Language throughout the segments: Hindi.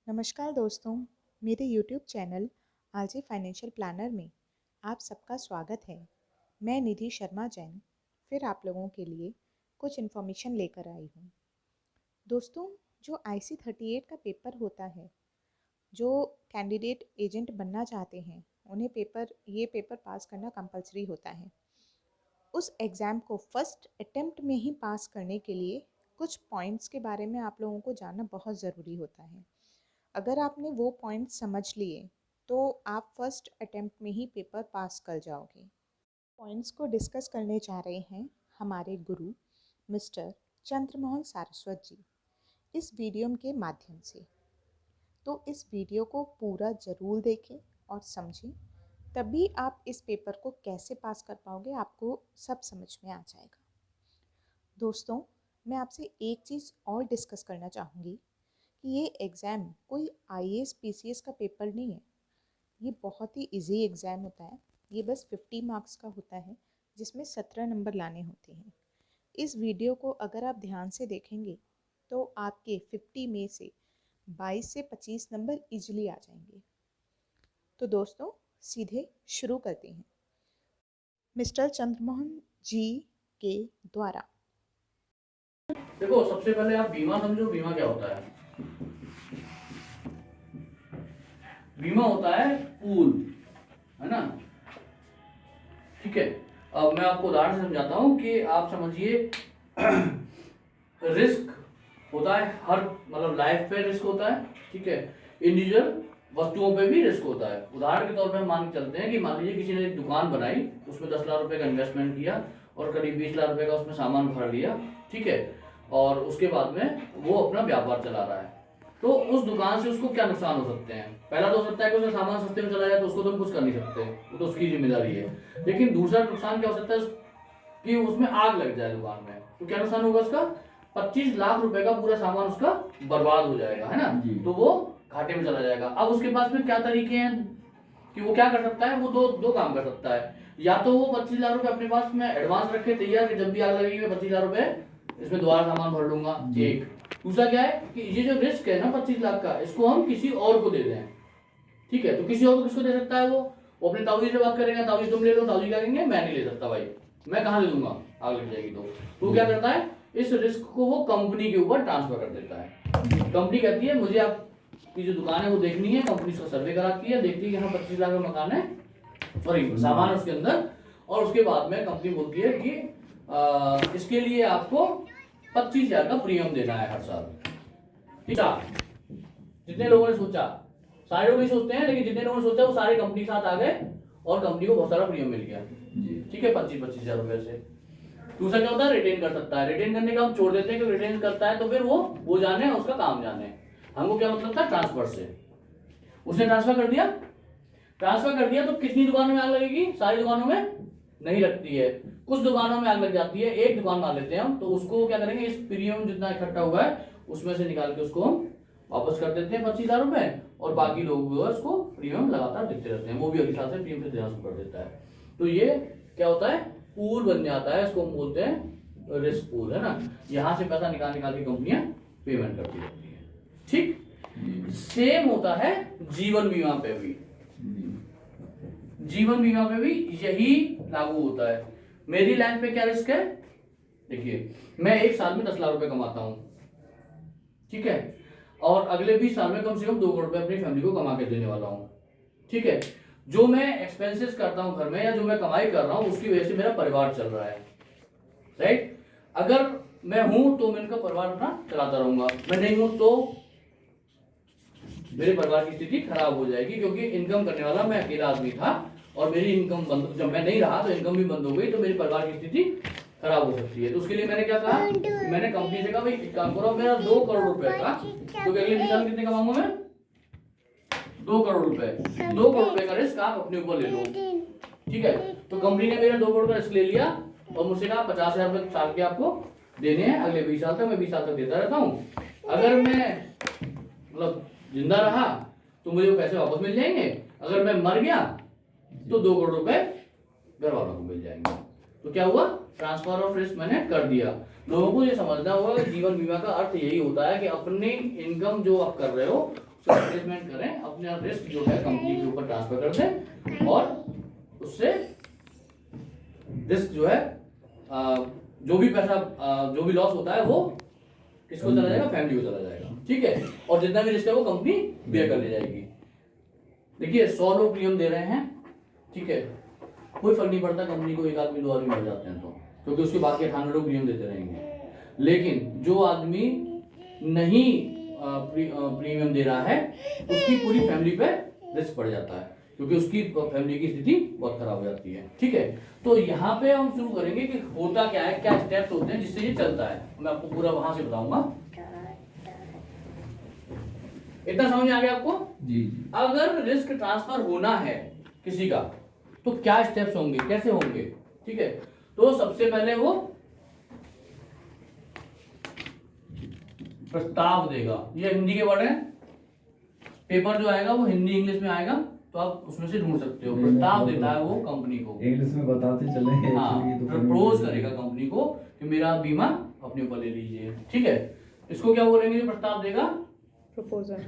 नमस्कार दोस्तों, मेरे YouTube चैनल आलजी फाइनेंशियल प्लानर में आप सबका स्वागत है। मैं निधि शर्मा जैन फिर आप लोगों के लिए कुछ इन्फॉर्मेशन लेकर आई हूँ। दोस्तों, जो IC38 का पेपर होता है, जो कैंडिडेट एजेंट बनना चाहते हैं उन्हें ये पेपर पास करना कंपलसरी होता है। उस एग्ज़ाम को फर्स्ट अटेम्प्ट में ही पास करने के लिए कुछ पॉइंट्स के बारे में आप लोगों को जानना बहुत ज़रूरी होता है। अगर आपने वो पॉइंट समझ लिए तो आप फर्स्ट अटेम्प्ट में ही पेपर पास कर जाओगे। पॉइंट्स को डिस्कस करने जा रहे हैं हमारे गुरु मिस्टर चंद्रमोहन सारस्वत जी इस वीडियो के माध्यम से। तो इस वीडियो को पूरा ज़रूर देखें और समझें, तभी आप इस पेपर को कैसे पास कर पाओगे आपको सब समझ में आ जाएगा। दोस्तों, मैं आपसे एक चीज़ और डिस्कस करना चाहूँगी कि ये एग्ज़ाम कोई IAS PCS का पेपर नहीं है। ये बहुत ही इजी एग्ज़ाम होता है। ये बस 50 मार्क्स का होता है, जिसमें 17 नंबर लाने होते हैं। इस वीडियो को अगर आप ध्यान से देखेंगे तो आपके 50 में से 22 से 25 नंबर इजीली आ जाएंगे। तो दोस्तों, सीधे शुरू करते हैं मिस्टर चंद्रमोहन जी के द्वारा। देखो, सबसे पहले आप बीमा समझो। बीमा क्या होता है? बीमा होता है पूल, है ना? ठीक है। अब मैं आपको उदाहरण से समझाता हूं कि आप समझिए रिस्क होता है हर, मतलब लाइफ पे रिस्क होता है, ठीक है। इंडिविजुअल वस्तुओं पे भी रिस्क होता है। उदाहरण के तौर पे हम मान के चलते हैं कि मान लीजिए किसी ने एक दुकान बनाई, उसमें 10 लाख रुपए का इन्वेस्टमेंट किया और करीब 20 लाख रुपए का उसमें सामान भर लिया, ठीक है। और उसके बाद में वो अपना व्यापार चला रहा है, तो उस दुकान से उसको क्या नुकसान हो सकते हैं? पहला तो हो सकता है कि उसका सामान सस्ते में चला जाए, तो उसको तो हम कुछ कर नहीं सकते, वो तो उसकी जिम्मेदारी है। लेकिन दूसरा नुकसान क्या हो सकता है कि उसमें आग लग जाए दुकान में, तो क्या नुकसान होगा उसका? 25 लाख रुपए का पूरा सामान उसका बर्बाद हो जाएगा, है ना? तो वो घाटे में चला जाएगा। अब उसके पास में क्या तरीके हैं कि वो क्या कर सकता है? वो दो काम कर सकता है। या तो वो 25 लाख रुपए अपने पास में एडवांस रखे तैयार कि जब भी आग लगेगी मैं 25 लाख रुपए इसमें दोबारा सामान भर लूंगा, एक। दूसरा क्या है कि ये जो रिस्क है ना 25 लाख का, इसको हम किसी और को दे दें, ठीक है। तो किसी और को किसको दे सकता है? वो अपने ताऊजी से बात करेगा, ताऊजी तुम ले लो। ताऊजी क्या कहेंगे? मैं नहीं ले सकता भाई, मैं कहाँ ले लूंगा, आग लग जाएगी। तो वो क्या करता है? इस रिस्क को वो कंपनी के ऊपर ट्रांसफर कर देता है। कंपनी कहती है मुझे आपकी जो दुकान है वो देखनी है, कंपनी उसका सर्वे कराती है, देखती है कि हाँ 25 लाख का मकान है, सॉरी सामान उसके अंदर, और उसके बाद में कंपनी बोलती है कि इसके लिए आपको 25,000 का प्रीमियम देना है हर साल, ठीक है। जितने लोगों ने सोचा, सारे लोग नहीं सोचते हैं, लेकिन जितने लोगों ने सोचा वो सारे कंपनी साथ आ गए और कंपनी को बहुत सारा प्रीमियम मिल गया, ठीक है, 25,000 रुपए से। दूसरा क्या होता है? रिटेन कर सकता है। रिटेन करने का हम छोड़ देते हैं कि रिटेन करता है तो फिर वो जाने, उसका काम जाने। हमको क्या मतलब था? ट्रांसफर से। उसने ट्रांसफर कर दिया, तो कितनी दुकानों में आग लगेगी? सारी दुकानों में नहीं लगती है, कुछ दुकानों में आग लग जाती है। एक दुकान मान लेते हैं हम, तो उसको क्या करेंगे? इस प्रीमियम जितना इकट्ठा हुआ है उसमें से निकाल के उसको हम वापस कर देते हैं 25,000 रुपए, और बाकी लोग उसको प्रीमियम लगातार देते रहते हैं, वो भी अगले साल से प्रीमियम देना शुरू कर देता है। तो ये क्या होता है? पूल बन जाता है, इसको हम बोलते हैं रिस्क पूल, है ना। यहां से पैसा निकाल के कंपनियां पेमेंट करती रहती है, ठीक। सेम होता है जीवन बीमा पे भी। जीवन बीमा पे भी यही लागू होता है। मेरी लाइन पे क्या रिस्क है? देखिए, मैं एक साल में 10 लाख रुपए कमाता हूं, ठीक है, और अगले 20 साल में कम से कम 2 करोड़ रुपए अपनी फैमिली को कमा के देने वाला हूं, ठीक है। जो मैं एक्सपेंसेस करता हूं घर में, या जो मैं कमाई कर रहा हूं, उसकी वजह से मेरा परिवार चल रहा है, राइट। अगर मैं हूं तो मैं इनका परिवार अपना चलाता रहूंगा, मैं नहीं हूं तो मेरे परिवार की स्थिति खराब हो जाएगी, क्योंकि इनकम करने वाला मैं अकेला आदमी था और मेरी इनकम बंद, जब मैं नहीं रहा तो इनकम भी बंद हो गई, तो मेरे परिवार की स्थिति खराब हो सकती है। तो उसके लिए मैंने क्या कहा? मैंने कंपनी से कहा भाई एक काम करो, मेरा 2 करोड़ रुपए का, तो अगले 20 साल कितने कमाऊंगा मैं? 2 करोड़ रुपए। 2 करोड़ रुपए का रिस्क आप अपने ऊपर ले लो, ठीक है। तो कंपनी ने मेरा 2 करोड़ का रिस्क ले लिया और मुझसे कहा 50,000 रुपए साल के आपको देने हैं अगले 20 साल तक। मैं 20 साल तक देता रहता हूँ। अगर मैं मतलब जिंदा रहा तो मुझे वो पैसे वापस मिल जाएंगे, अगर मैं मर गया तो 2 करोड़ रुपए घर वालों को मिल जाएंगे। तो क्या हुआ? ट्रांसफर ऑफ रिस्क मैंने कर दिया। लोगों को ये समझना होगा कि जीवन बीमा का अर्थ यही होता है कि अपनी इनकम जो आप कर रहे हो रिप्लेसमेंट करें, अपना रिस्क जो है कंपनी के ऊपर ट्रांसफर कर दें और उससे रिस्क जो है जो भी पैसा जो भी लॉस होता है वो किसको चला जाएगा, फैमिली को चला जाएगा, ठीक है। और जितना भी रिस्क है वो कंपनी बेयर कर ले जाएगी। देखिए 100 लोग प्रीमियम दे रहे हैं, ठीक है, कोई फर्क नहीं पड़ता कंपनी को, एक आदमी दो आदमी मर जाते हैं तो, क्योंकि उसके बाकी 98 लोग प्रीमियम देते रहेंगे। लेकिन जो आदमी नहीं प्रीमियम दे रहा है उसकी पूरी फैमिली पे रिस्क पड़ जाता है, क्योंकि उसकी फैमिली की स्थिति बहुत खराब हो जाती है, ठीक है। तो यहाँ पे हम शुरू करेंगे कि होता क्या है, क्या स्टेप्स होते हैं जिससे ये चलता है, मैं आपको पूरा वहां से बताऊंगा। इतना समझ में आ गया आपको? जी। अगर रिस्क ट्रांसफर होना है किसी का तो क्या स्टेप्स होंगे, कैसे होंगे, ठीक है। तो सबसे पहले वो प्रस्ताव देगा, ये हिंदी के वर्ड है, पेपर जो आएगा वो हिंदी इंग्लिश में आएगा, तो आप उसमें से ढूंढ सकते हो। प्रस्ताव देता है वो कंपनी को, इंग्लिश में बताते चले। हाँ, प्रपोज करेगा कंपनी को कि मेरा बीमा अपने ऊपर ले लीजिए, ठीक है। इसको क्या बोलेंगे जो प्रस्ताव देगा? प्रपोजल,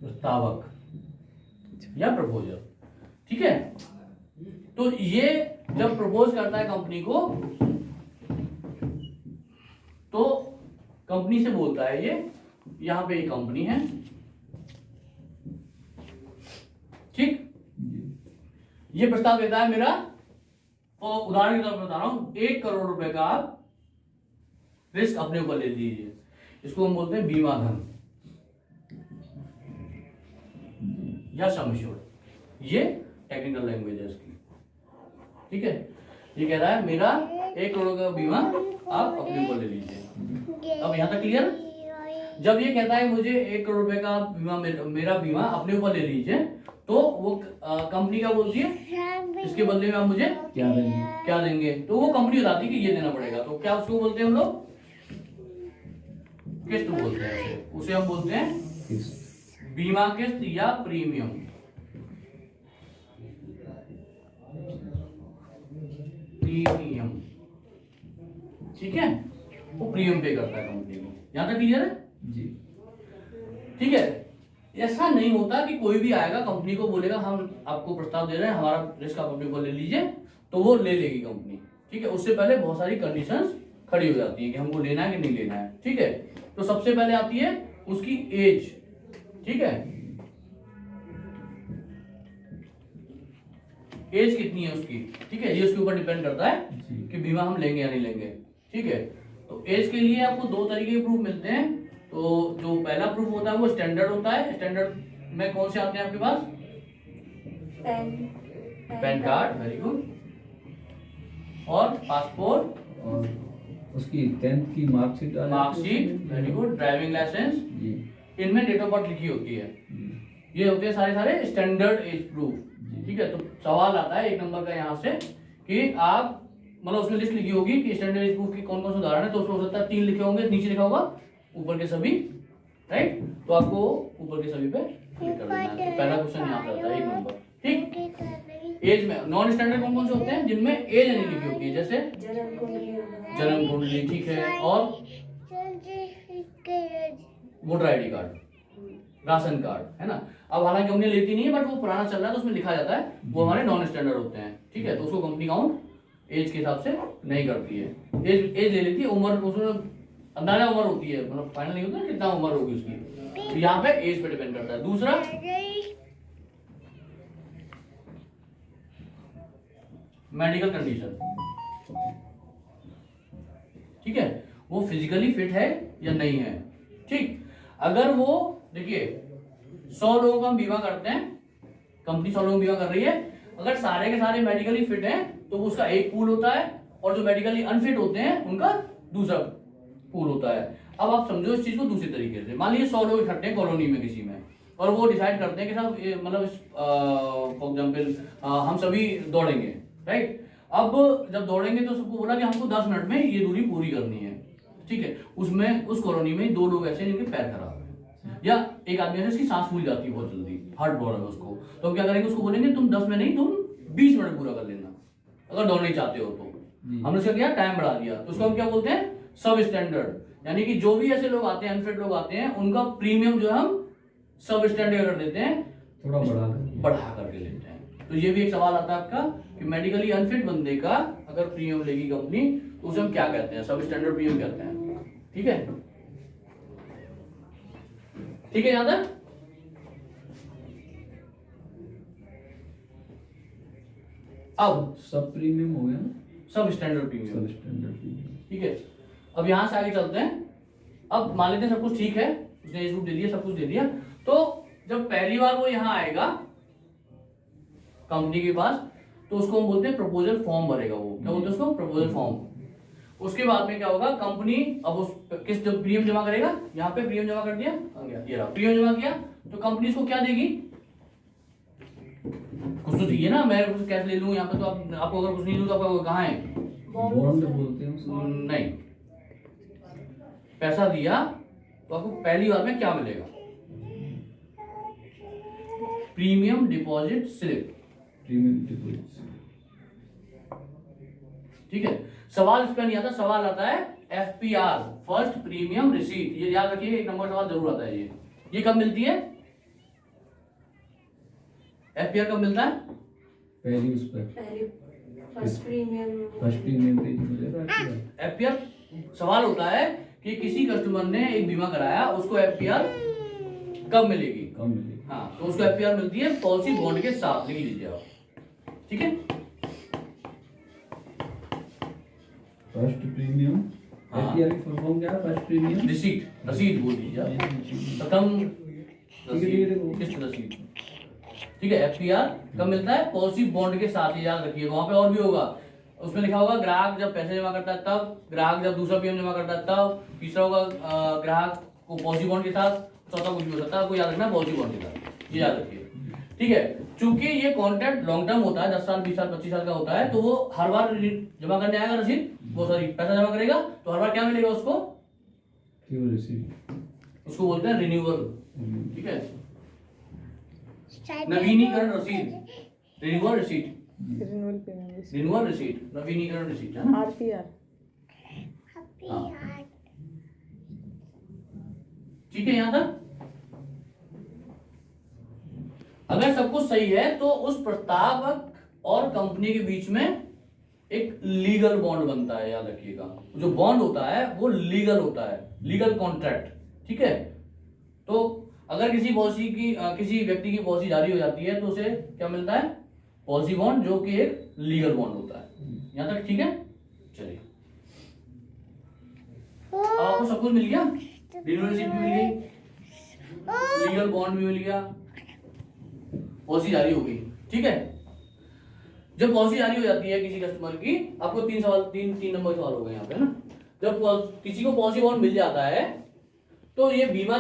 प्रस्तावक या प्रपोजल, ठीक है। तो ये जब प्रपोज करता है कंपनी को तो कंपनी से बोलता है ये यहाँ पे ये कंपनी है, ठीक, ये प्रस्ताव देता है मेरा, और उदाहरण के तौर पर बता रहा हूं 1 करोड़ रुपए का आप रिस्क अपने ऊपर ले लीजिए, इसको हम बोलते हैं बीमा धन या सम एश्योर्ड, ये टेक्निकल लैंग्वेज है इसकी, ठीक है। ये कह रहा है मेरा 1 करोड़ का बीमा आप अपने ऊपर ले लीजिए। अब यहां तक क्लियर? जब ये कहता है मुझे 1 करोड़ रुपए का बीमा, मेरा बीमा अपने ऊपर ले लीजिए, तो वो कंपनी क्या बोलती है इसके बदले में आप मुझे क्या देंगे, तो वो कंपनी बताती है कि ये देना पड़ेगा। तो क्या उसको बोलते हैं हम लोग? किस्त बोलते हैं उसे हम बोलते हैं बीमा किस्त या प्रीमियम, ठीक है। वो प्रीमियम पे करता है कंपनी को। यहां तक क्लियर है जी? ठीक है। ऐसा नहीं होता कि कोई भी आएगा कंपनी को बोलेगा हम आपको प्रस्ताव दे रहे हैं, हमारा रिस्क आप अपने ऊपर ले लीजिए, तो वो ले लेगी कंपनी, ठीक है। उससे पहले बहुत सारी कंडीशंस खड़ी हो जाती है कि हमको लेना है कि नहीं लेना है, ठीक है। तो सबसे पहले आती है उसकी एज, ठीक है, एज कितनी है उसकी, ठीक है। ये उसके ऊपर डिपेंड करता है कि बीमा हम लेंगे या नहीं लेंगे, ठीक है। तो एज के लिए आपको 2 तरीके के प्रूफ मिलते हैं। तो जो पहला प्रूफ होता है वो स्टैंडर्ड होता है। स्टैंडर्ड में कौन से आते हैं आपके पास? पैन कार्ड, वेरी गुड, और पासपोर्ट, और उसकी 10th की marksheet, very good, driving licence, इनमें डेट ऑफ बर्थ लिखी होती है। ये होते हैं सारे स्टैंडर्ड एज प्रूफ, ठीक है। तो सवाल आता है 1 नंबर का यहाँ से कि आप मतलब उसमें लिस्ट लिखी होगी कि स्टैंडर्ड एज प्रूफ की कौन कौन से उदाहरण है, तो उसमें हो सकता है 3 लिखे होंगे, नीचे लिखा होगा ऊपर के सभी, राइट। तो आपको ऊपर के सभी पे क्लिक कर देना है। तो पहला क्वेश्चन यहाँ पे आता है 1 नंबर, ठीक। एज में नॉन स्टैंडर्ड कौन कौन से होते हैं? जिनमें एज नहीं लिखी होती है, जैसे जन्म कुंडली, ठीक है, और voter ID card, ration card, है ना। अब हालांकि हमने लेती नहीं है, बट वो पुराना चल रहा है तो उसमें लिखा जाता है, वो हमारे नॉन स्टैंडर्ड होते हैं, ठीक है। तो उसको कंपनी काउंट एज के हिसाब से नहीं करती है, एज ले लेती है, उम्र उसमें अंदाजा उम्र होती है, मतलब फाइनल नहीं होता कितना उम्र होगी उसकी, तो यहाँ पे एज पे डिपेंड करता है। दूसरा मेडिकल कंडीशन, ठीक है, वो फिजिकली फिट है या नहीं है, ठीक। अगर वो देखिए 100 लोगों का हम बीमा करते हैं, कंपनी 100 लोगों का बीमा कर रही है, अगर सारे के सारे मेडिकली फिट हैं तो उसका एक पूल होता है, और जो मेडिकली अनफिट होते हैं उनका दूसरा पूल होता है। अब आप समझो इस चीज को दूसरी तरीके से, मान लीजिए 100 लोग इकट्ठे हैं कॉलोनी में किसी में, और वो डिसाइड करते हैं कि साहब मतलब फॉर एग्जाम्पल हम सभी दौड़ेंगे, राइट। अब जब दौड़ेंगे तो सबको बोला कि हमको 10 मिनट में ये दूरी पूरी करनी है, ठीक है। उसमें उस कॉलोनी में 2 लोग ऐसे हैं जिनके पैर खराब है, या एक आदमी ऐसे इसकी सांस फूल जाती है बहुत जल्दी, हार्ट प्रॉब्लम है उसको, तो हम क्या करेंगे, उसको बोलेंगे तुम 10 में नहीं तुम 20 मिनट पूरा कर लेना, अगर दौड़ना चाहते हो तो। हमने उसका क्या टाइम बढ़ा दिया, तो उसको हम क्या बोलते हैं? सब स्टैंडर्ड। यानी कि जो भी ऐसे लोग आते हैं, अनफिट लोग आते हैं, उनका प्रीमियम जो हम सब स्टैंडर्ड कर देते हैं, थोड़ा बढ़ा करके लेते हैं। तो ये भी एक सवाल आता है आपका कि मेडिकली अनफिट बंदे का अगर प्रीमियम लेगी कंपनी तो उसे हम क्या कहते हैं, सब स्टैंडर्ड प्रीमियम कहते हैं। ठीक है, ठीक है, याद है। अब सब प्रीमियम हो गया ना, सब स्टैंडर्ड प्रीमियम, सब स्टैंडर्ड प्रीमियम। ठीक है। अब यहां से आगे चलते हैं। अब मान लेते हैं सब कुछ ठीक है, उसने एज ग्रुप दे दिया, सब कुछ दे दिया। तो जब पहली बार वो यहाँ आएगा कंपनी के पास, तो उसको हम बोलते हैं प्रपोजल फॉर्म भरेगा। वो क्या बोलते हैं उसको, प्रपोजल फॉर्म। उसके बाद में क्या होगा, कंपनी अब उस किस प्रीमियम जमा करेगा, यहाँ पे प्रीमियम जमा कर दिया, ये रहा प्रीमियम जमा किया, तो कंपनी इसको क्या देगी, कुछ तो चाहिए ना। मैं कुछ कैश ले लूं यहाँ पे, तो आपको अगर कुछ नहीं दूं तो आपका कहाँ है, बॉन्ड बोलते हैं उसको। नहीं, पैसा दिया तो आपको पहली बार में क्या मिलेगा, premium deposit slip. Premium deposit, ठीक है। सवाल इस पर नहीं आता, सवाल आता है एफपीआर, फर्स्ट प्रीमियम रिसीट। ये याद रखिए, एक नंबर सवाल जरूर आता है। ये कब मिलती है, एफपीआर कब मिलता है, पहली उस पर फर्स्ट प्रीमियम पे जो मिलेगा एफपीआर। सवाल होता है कि किसी कस्टमर ने एक बीमा कराया, उसको एफपीआर कब मिलेगी, कम मिलेगा। हाँ, तो उसको एफपीआर मिलती है पॉलिसी बॉन्ड के साथ, लिख लीजिए आप। ठीक है, फर्स्ट प्रीमियम, हाँ। एफपीआर की फुल फॉर्म क्या है, फर्स्ट प्रीमियम रिसीट, रसीद बोल दीजिए आप, प्रथम रसीद, किस्त रसीद। ठीक है, एफपीआर कब मिलता है, पॉलिसी बॉन्ड के साथ ही, याद रखिए। वहां पे और भी होगा, उसमें लिखा होगा ग्राहक जब पैसे जमा करता है तब, ग्राहक जब दूसरा प्रीमियम जमा करता है तब, तीसरा होगा ग्राहक को पॉलिसी बॉन्ड के साथ, चौथा कुछ भी हो सकता है, आपको याद रखना पॉलिसी बॉन्ड के साथ, ये याद रखिए। ठीक है, चूंकि ये कॉन्ट्रैक्ट लॉन्ग टर्म होता है, 10 साल 20 साल 25 साल का होता है, तो वो हर बार जमा करने आएगा रसीद, वो सॉरी पैसा जमा करेगा, तो हर बार क्या मिलेगा उसको, केवल रिसीट, उसको बोलते हैं रिन्यूअल। ठीक है, नवीनीकरण रसीद, renewal receipt, renewal premium, renewal receipt, नवीनीकरण रिसीट है ना, आरपीआर। हाँ। ठीक है, यहां तक अगर सब कुछ सही है तो उस प्रस्तावक और कंपनी के बीच में एक लीगल बॉन्ड बनता है, याद रखिएगा। जो बॉन्ड होता है वो लीगल होता है, लीगल कॉन्ट्रैक्ट। ठीक है, तो अगर किसी पॉलिसी की किसी व्यक्ति की पॉलिसी जारी हो जाती है तो उसे क्या मिलता है, पॉलिसी बॉन्ड, जो कि एक लीगल बॉन्ड होता है। यहां तक ठीक है, चलिए। आपको सब कुछ मिल गया, रिन्यूअल रिसीट भी मिल गई, लीगल बॉन्ड भी मिल गया, पॉलिसी जारी हो गई। ठीक है, जब पॉलिसी जारी हो जाती है किसी कस्टमर की, आपको तीन नंबर सवाल हो गए यहाँ पे ना। जब किसी को पॉलिसी बॉन्ड मिल जाता है तो ये बीमा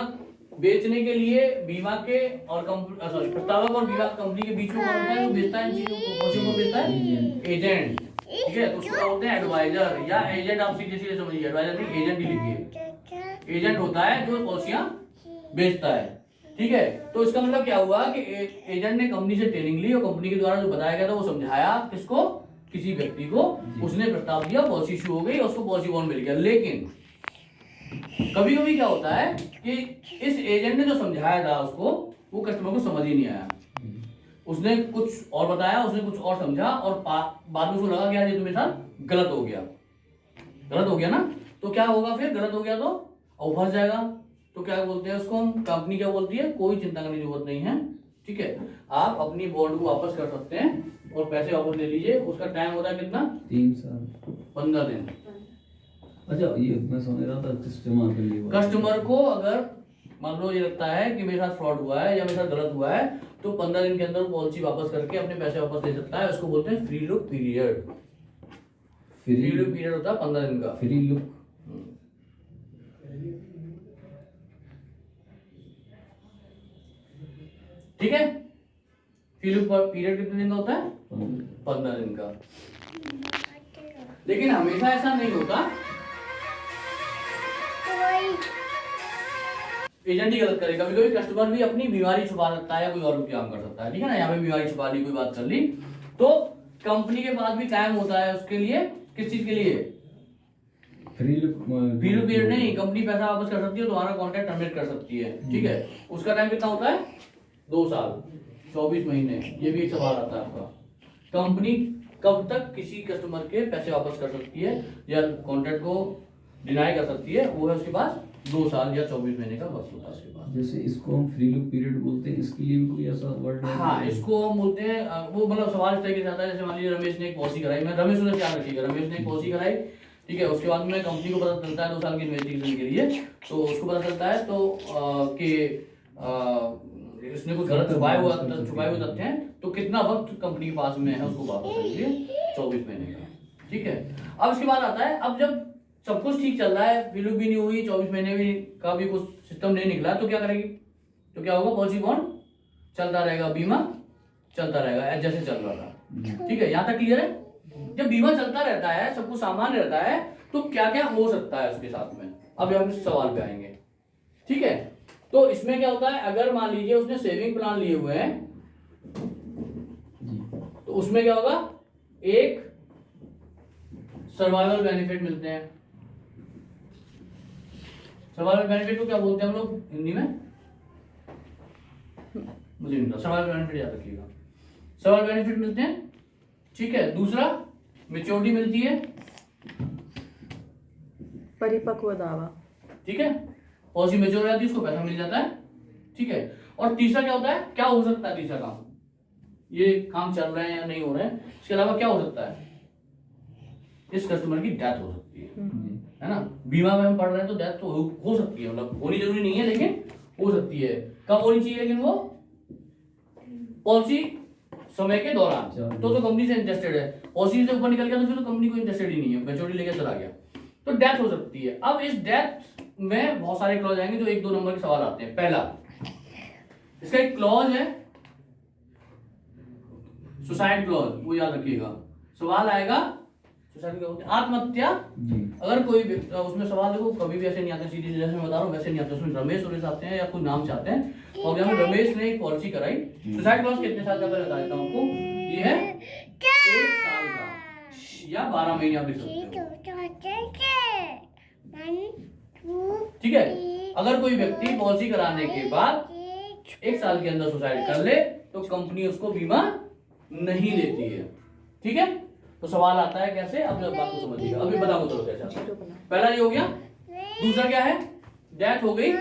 बेचने के लिए बीमा के और प्रस्तावक और बीमा कंपनी के बीच में कौन होता है, जो बेचता है इन चीजों को, पॉलिसी को बेचता है, एजेंट। ठीक है, तो उसको क्या बोलते हैं, एडवाइजर या एजेंट। आप सीधे सीधे समझिए, एडवाइजर नहीं, एजेंट ही लिखिए। एजेंट होता है जो पॉलिसियां बेचता है। ठीक है, तो इसका मतलब क्या हुआ कि एजेंट ने कंपनी से ट्रेनिंग ली और कंपनी के द्वारा जो बताया गया था वो समझाया किसको, किसी व्यक्ति को, उसने प्रस्ताव दिया, पॉलिसी इशू हो गई और उसको पॉलिसी बॉन्ड मिल गया। लेकिन कभी कभी क्या होता है कि इस एजेंट ने जो समझाया था उसको, वो कस्टमर को समझ ही नहीं आया, उसने कुछ और बताया, उसने कुछ और समझा, और बाद में उसको लगा कि यार ये तो मेरे साथ गलत हो गया ना। तो क्या होगा फिर, गलत हो गया तो और फंस जाएगा। तो क्या बोलते हैं उसको हम, कंपनी क्या बोलती है, कोई चिंता करने की जरूरत नहीं है। ठीक है, आप अपनी बॉन्ड को वापस कर सकते हैं और पैसे वापस ले लीजिए। उसका टाइम होता है कितना, 3 साल, 15 दिन। अच्छा, ये मैं समझ रहा था कस्टमर के लिए, कस्टमर को अगर मान लो ये लगता है कि मेरे साथ फ्रॉड हुआ है या मेरे साथ गलत हुआ है, तो 15 दिन के अंदर पॉलिसी वापस करके अपने पैसे वापस ले सकता है। उसको बोलते हैं free look period. Free look period होता है 15 दिन का। फ्री लुक, ठीक है, फ्री लुक पीरियड कितने दिन का होता है, 15 दिन का। लेकिन हमेशा ऐसा नहीं होता, एजेंट ही गलत करे। कभी कभी कस्टमर भी अपनी बीमारी छुपा सकता है या कोई और भी काम कर सकता है। ठीक है ना, यहाँ पे बीमारी छुपा ली, कोई बात कर ली, तो कंपनी के पास भी टाइम होता है उसके लिए, किस चीज के लिए, पीरियड पीरियड नहीं, कंपनी पैसा वापस कर सकती है, तुम्हारा कॉन्ट्रैक्ट टर्मिनेट कर सकती है, ठीक है। उसका टाइम कितना होता है? 2 साल 24 महीने। ये भी एक सवाल आता है आपका, कंपनी कब तक किसी कस्टमर के पैसे वापस कर सकती है या कॉन्ट्रैक्ट को डिनाई कर सकती है, वो है उसके पास 2 साल या 24 महीने का वक्त होता है उसके पास। जैसे इसको हम फ्री लुक पीरियड बोलते हैं, इसके लिए भी कोई ऐसा वर्ड है? हाँ, इसको हम बोलते हैं, वो मतलब सवाल इस तरीके से आता है, जैसे मान लीजिए रमेश ने एक पॉलिसी कराई, मैं रमेश ने ध्यान रखिएगा, रमेश ने एक पॉलिसी कराई, ठीक है, उसके बाद में कंपनी को पता चलता है 2 साल की इन्वेस्टिगेशन के लिए, तो उसको पता चलता है तो कि इसने कुछ गलत छुपाए हुए तथ्य हैं, तो कितना वक्त कंपनी के पास में है उसको वापस करने के लिए? 24 महीने का, ठीक है। अब इसके बाद आता है, अब जब सब कुछ ठीक चल रहा है, वैल्यू भी नहीं हुई, 24 महीने भी का भी कुछ सिस्टम नहीं निकला, तो क्या करेगी? तो क्या होगा? पॉलिसी बॉन्ड चलता रहेगा, बीमा चलता रहेगा जैसे चल रहा था, ठीक है। यहाँ तक क्लियर है? जब बीमा चलता रहता है, सब कुछ सामान्य रहता है, तो क्या क्या हो सकता है उसके साथ में? अब हम इस सवाल पे आएंगे, ठीक है। तो इसमें क्या होता है, अगर मान लीजिए उसने सेविंग प्लान लिए हुए हैं, तो उसमें क्या होगा? एक सर्वाइवल बेनिफिट मिलते हैं। सर्वाइवल बेनिफिट को क्या बोलते हैं हम लोग हिंदी में? मुझे नहीं पता, सर्वाइवल बेनिफिट याद रखिएगा। सर्वाइवल बेनिफिट मिलते हैं, ठीक है। दूसरा, मैच्योरिटी मिलती है, परिपक्व दावा, ठीक है। पॉलिसी मैच्योर हो जाती है, उसको पैसा मिल जाता है, ठीक है। और तीसरा क्या होता है? क्या हो सकता है तीसरा काम? ये काम चल रहे हैं या नहीं हो रहे हैं, इसके अलावा क्या हो सकता है? इस कस्टमर की डेथ हो सकती है ना। बीमा में हम पढ़ रहे हैं तो डेथ तो हो सकती है, मतलब होनी जरूरी नहीं है, लेकिन हो सकती है। कब होनी चाहिए? लेकिन वो पॉलिसी समय के दौरान, तो कंपनी से इंटरेस्टेड है, पॉलिसी से ऊपर निकल गया तो फिर तो कंपनी को इंटरेस्टेड ही नहीं है, मैच्योरिटी लेकर चला गया, तो डेथ हो सकती है। अब इस डेथ में बहुत सारे क्लॉज आएंगे, जो 1-2 नंबर के सवाल आते हैं। पहला, इसका एक क्लॉज है सुसाइड क्लॉज, वो याद रखिएगा। सवाल आएगा सुसाइड क्या होता है? आत्महत्या। अगर कोई उसमें सवाल देखो, कभी भी ऐसे नहीं आते सीधे, जैसे मैं बता रहा हूँ वैसे नहीं आते, उसमें रमेश सुरेश आते हैं या कोई नाम से आते हैं। और यहाँ में रमेश ने एक पॉलिसी कराई, सुसाइड क्लॉज कितने साल का? मैं बता देता हूँ आपको, ये है 1 साल का या 12 महीने आप लिख सकते हो, ठीक है। अगर कोई व्यक्ति पॉलिसी कराने के बाद 1 साल के अंदर सुसाइड कर ले, तो कंपनी उसको बीमा नहीं देती है, ठीक है। तो सवाल आता है कैसे? अब बात को समझिएगा, अभी बताऊंगा चलो कैसे आता है। पहला ये हो गया। दूसरा क्या है? डेथ हो गई।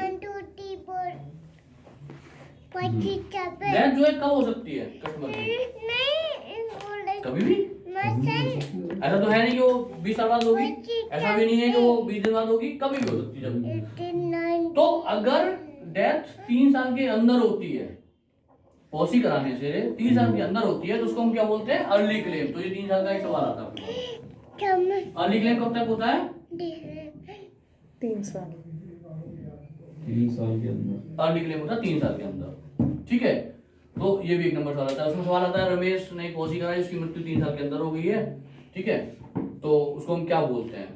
डेथ जो है कब हो सकती है कस्टमर की? कभी भी। ऐसा तो है नहीं कि वो 20 साल बाद होगी, ऐसा भी नहीं है कि वो 20 दिन बाद होगी, कभी भी हो सकती है। तो अगर डेथ 3 साल के अंदर होती है, पॉलिसी कराने से 3 साल के अंदर होती है, तो उसको हम क्या बोलते हैं? Early claim. तो ये 3 साल का एक सवाल आता है। अर्ली क्लेम कब तक होता है? 3 साल 3 साल के अंदर अर्ली क्लेम होता है 3 साल के अंदर, ठीक है। तो ये भी एक नंबर सवाल आता है। उसमें सवाल आता है, रमेश ने पॉलिसी कराई, उसकी मृत्यु 3 साल के अंदर हो गई है, ठीक है, तो उसको हम क्या बोलते हैं?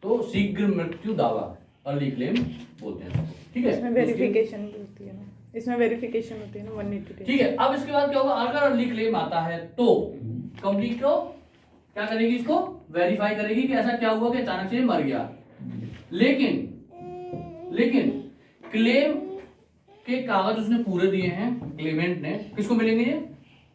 तो शीघ्र मृत्यु दावा, अर्ली क्लेम बोलते हैं, ठीक है। इसमें वेरिफिकेशन होती है ना, इसमें वेरिफिकेशन होती है ना 180 डेज, ठीक है। अब इसके बाद क्या होगा? अगर अर्ली क्लेम आता है तो कंपनी को क्या करेगी? इसको वेरीफाई करेगी कि ऐसा क्या हुआ कि अचानक से मर गया। लेकिन क्लेम के कागज उसने पूरे दिए हैं, क्लेमेंट ने, किसको मिलेंगे? ये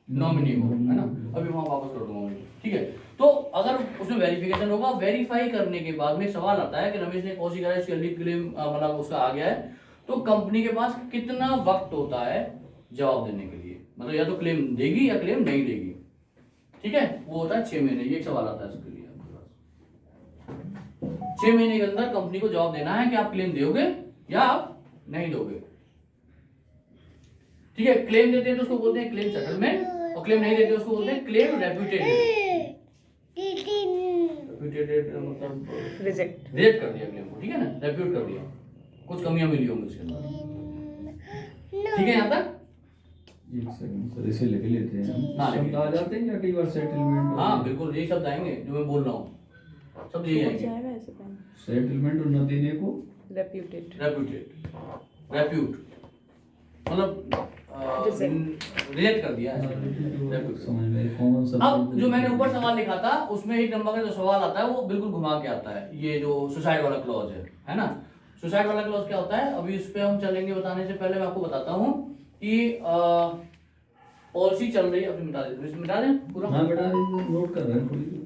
नॉमिनी को, है ना। अभी वहां वापस कर दूंगा, ठीक है। तो अगर उसमें वेरिफिकेशन होगा, वेरीफाई करने के बाद में सवाल आता है कि रमेश ने पॉलिसी कराई, इसकी अर्ली क्लेम मतलब उसका आ गया है, तो कंपनी के पास कितना वक्त होता है जवाब देने के लिए? मतलब या तो क्लेम देगी या क्लेम नहीं देगी, ठीक है। वो होता है 6 महीने। ये एक सवाल आता है इसके लिए आपके पास। 6 महीने के अंदर कंपनी को जवाब देना है कि आप क्लेम दोगे या आप नहीं दोगे, ठीक है। क्लेम देते हैं तो उसको बोलते हैं क्लेम सेटलमेंट, और क्लेम नहीं देते उसको बोलते हैं क्लेम रेप्यूटेटेड। मतलब रिजेक्ट कर दिया क्लेम को, ठीक है ना, रेप्यूट कर दिया, कुछ कमियां मिली होंगी उसके अंदर, ठीक है। यहाँ तक एक सेकंड सर, इसे लिख लेते हैं हम। हाँ, शब्द आ जाते हैं या कई बार सेटलमेंट? हाँ बिल्कुल, यही शब्द आएंगे जो मैं बोल रहा हूँ, सब यही आएंगे। जाएगा ऐसे पहले सेटलमेंट और न देने को रेप्यूटेड, रेप्यूट मतलब रिजेक्ट कर दिया है। समझ में कॉमन सब। अब जो मैंने ऊपर सवाल लिखा था उसमें 1 नंबर का जो सवाल आता है वो बिल्कुल घुमा के आता है, ये जो सुसाइड वाला क्लॉज है ना। सुसाइड वाला क्लॉज क्या होता है, अभी इस पे हम चलेंगे, बताने से पहले मैं आपको बताता हूँ कि पॉलिसी चल रही है। अभी मिटा दें पूरा। हाँ बेटा, नोट कर रहे हैं थोड़ी चीजें।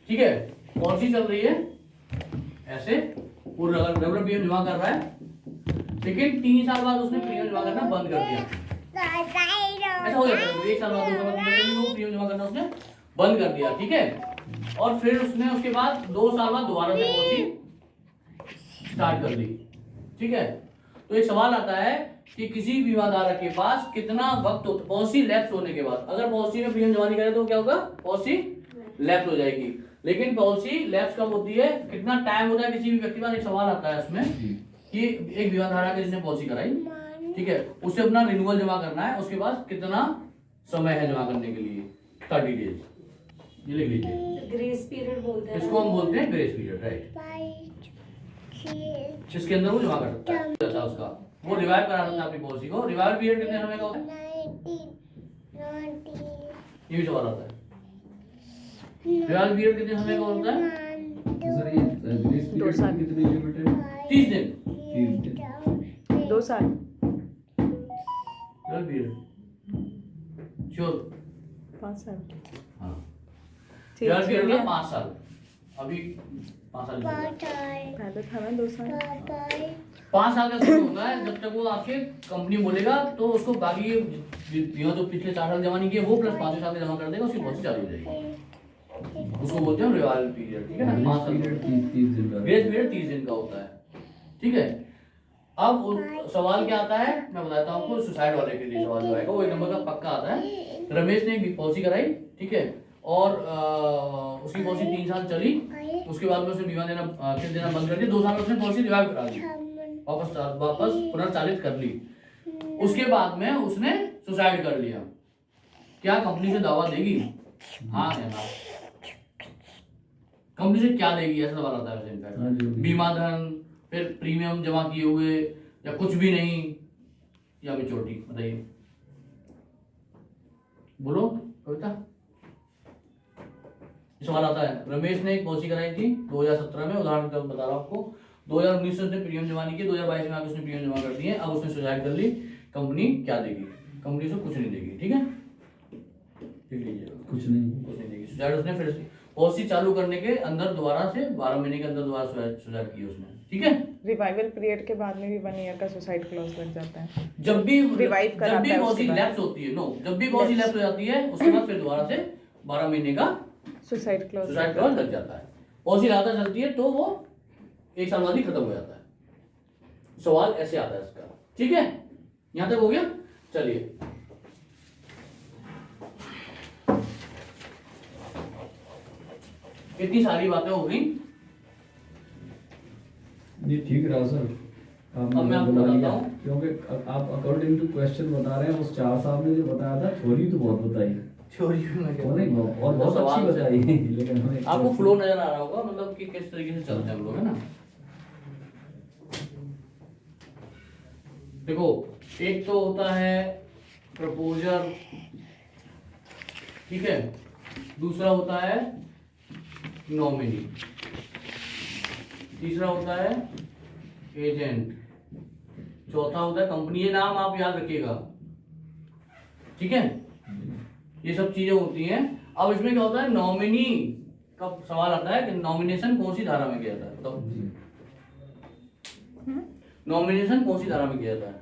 ठीक है, पॉलिसी चल रही है ऐसे, पूरा रेगुलर प्रीमियम जमा कर रहा है, लेकिन 3 साल बाद उसने प्रीमियम जमा करना बंद कर दिया। ऐसा हो जाता है, 1 साल बाद 2 साल बाद प्रीमियम जमा करना उसने बंद कर दिया। ठीक है, और फिर उसने उसके बाद 2 साल बाद दोबारा से पॉलिसी स्टार्ट कर दी। ठीक है, तो एक सवाल आता है कि किसी बीमाधारक के पास कितना वक्त होता पॉलिसी लैप्स होने के बाद। अगर पॉलिसी में प्रीमियम जमा नहीं करे तो क्या होगा, पॉलिसी लैप्स हो जाएगी। लेकिन पॉलिसी लैप्स कब होती है, कितना टाइम होता है किसी भी व्यक्ति के पास। एक सवाल आता है उसमें कि एक बीमाधारक जिसने पॉलिसी कराई, ठीक है, उसे अपना रिन्यूअल जमा करना है, उसके पास कितना समय है जमा करने के लिए, 30 डेज। ये लिख लीजिए, ग्रेस पीरियड बोलते हैं, इसको हम बोलते हैं ग्रेस पीरियड, राइट। इसके अंदर वो जमा कर सकता है उसका, वो रिवाइव करा सकता है अपनी पॉलिसी को। रिवाइव पीरियड कितने समय का होता है, ये भी सवाल आता है। रिवाइव पीरियड कितने समय का होता है, सर ये ग्रेस दो साल। पीरियड कितनी लिमिटेड है? 30 दिन। 30 दिन। 2 साल। रिवाइव पीरियड श्योर, 5 साल। हाँ, ठीक रिवाइव पीरियड है, का 5 साल, अभी 5 साल पहले था ना 2 साल। 5 साल का समय होता है जब तक वो आपके कंपनी बोलेगा तो उसको बाकी जो पिछले 4 साल जमा नहीं किए वो प्लस 5 साल का जमा कर देगा, उसकी पॉलिसी चालू हो जाएगी। उसको बोलते हैं रिवाइवल पीरियड। ठीक है ना, 5 साल पीरियड 30 दिन का। ग्रेस पीरियड 30 दिन का होता है। ठीक है, अब सवाल क्या आता है मैं बताता हूँ आपको। सुसाइड वाले के लिए सवाल जो आएगा वो 1 नंबर का पक्का आता है। रमेश ने एक पॉलिसी कराई, ठीक है, और उसकी पॉलिसी 3 साल चली, उसके बाद में उसने बीमा देना देना बंद कर दिया। 2 साल में उसने पॉलिसी रिवाइव करा दी, वापस पुनर्चालित कर ली। उसके बाद में उसने सुसाइड कर लिया। क्या कंपनी से दावा देगी, हाँ या ना? कंपनी से क्या देगी, ऐसा सवाल आता है वैसे इनफैक्ट। बीमा धन, फिर प्रीमियम जमा किए हुए, या कुछ भी नहीं, या मेच्योरिटी, बताइए, बोलो कविता। सवाल आता है, रमेश ने एक पॉलिसी कराई थी 2017 में, उदाहरण के तौर पर बता रहा हूँ आपको। 2019 में उसने प्रीमियम जमा नहीं किया, 2022 में आके उसने प्रीमियम जमा कर दिए, अब उसने सुसाइड कर ली। कंपनी क्या देगी, कंपनी से कुछ नहीं देगी। ठीक है, लिख लीजिए, कुछ नहीं देगी। सुसाइड उसने फिर पॉलिसी चालू करने के अंदर दोबारा से 12 महीने के अंदर दोबारा सुसाइड किया उसने। ठीक है, रिवाइवल पीरियड के बाद में भी 1 ईयर का सुसाइड क्लॉज लग जाता है। जब भी रिवाइव कराता है पॉलिसी लैप्स होती है, जब भी पॉलिसी लैप्स हो जाती है उसके बाद फिर दोबारा से 12 महीने का सुसाइड क्लॉज लग जाता है। पॉलिसी लगातार चलती है तो वो 1 साल बाद ही खत्म हो जाता है। सवाल ऐसे आता है इसका। ठीक है, यहां तक हो गया। चलिए, इतनी सारी बातें हो गई। ये ठीक रहा सर, अब मैं आपको बता बताता दिया। हूँ। क्योंकि आप अकॉर्डिंग टू क्वेश्चन बता रहे हैं, उस 4 साहब ने जो बताया था थ्योरी तो बहुत बताई, थ्योरी में वो नहीं और बहुत अच्छी बताई, लेकिन हमें आपको फ्लो नजर आ रहा होगा, मतलब कि किस तरीके से चलते हैं हम लोग, है ना। देखो, एक तो होता है प्रपोजर, ठीक है, दूसरा होता है नॉमिनी, तीसरा होता है एजेंट, चौथा होता है कंपनी। ये नाम आप याद रखिएगा, ठीक है, ये सब चीजें होती हैं। अब इसमें क्या होता है, नॉमिनी का सवाल आता है कि नॉमिनेशन कौन सी धारा में किया जाता है, बताओ। नॉमिनेशन कौन सी धारा में किया जाता है,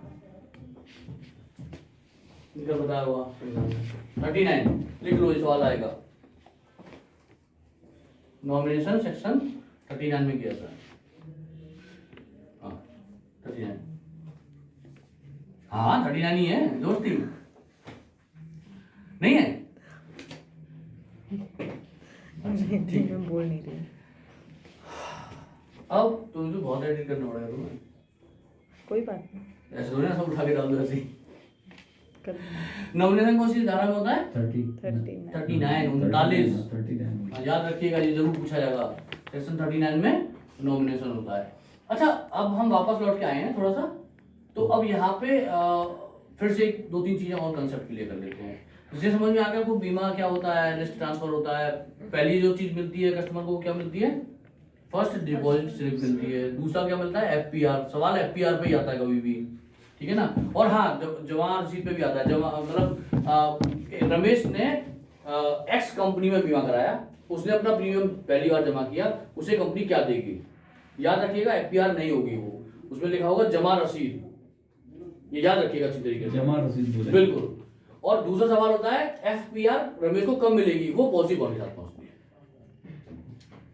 निकल बताया हुआ 39 लिख लो, ये सवाल आएगा। नॉमिनेशन सेक्शन 39 में किया जाता है। हाँ 39, हाँ 39 ही है दोस्ती, नहीं है? ठीक, मैं बोल नहीं रही। अब तुम तो बहुत एडिट करना पड़ेगा तुम्हें, कोई बात नहीं, ऐसे थोड़ी ना सब उठा के डाल दो ऐसे ही। कर नॉमिनेशन कौन सी धारा में होता है? 39 39 39। याद रखिएगा, ये जरूर पूछा जाएगा। सेक्शन 39 में नॉमिनेशन होता है। अच्छा, अब हम वापस लौट के आए हैं थोड़ा सा, तो अब यहाँ पे फिर से 2-3 चीजें और कंसेप्ट क्लियर कर लेते हैं। जिसे समझ में आ गया आपको बीमा क्या होता है, रिस्क ट्रांसफर होता है। पहली जो चीज मिलती है कस्टमर को, क्या मिलती है? फर्स्ट डिपॉजिट स्लिप मिलती है। दूसरा क्या मिलता है? एफपीआर। सवाल एफपीआर पे ही आता है कभी भी, ठीक है ना। और हाँ, जमा रसीद पे भी आता है। मतलब रमेश ने एक्स कंपनी में बीमा कराया, उसने अपना प्रीमियम पहली बार जमा किया, उसे कंपनी क्या देगी? याद रखिएगा, एफपीआर नहीं होगी वो, उसमें लिखा होगा जमा रसीद। ये याद रखिएगा अच्छी तरीके से, जमा रसीद बोले। बिल्कुल। और दूसरा सवाल होता है एफपीआर रमेश को कब मिलेगी? वो पॉलिसी बॉन्ड के साथ पहुंचती है,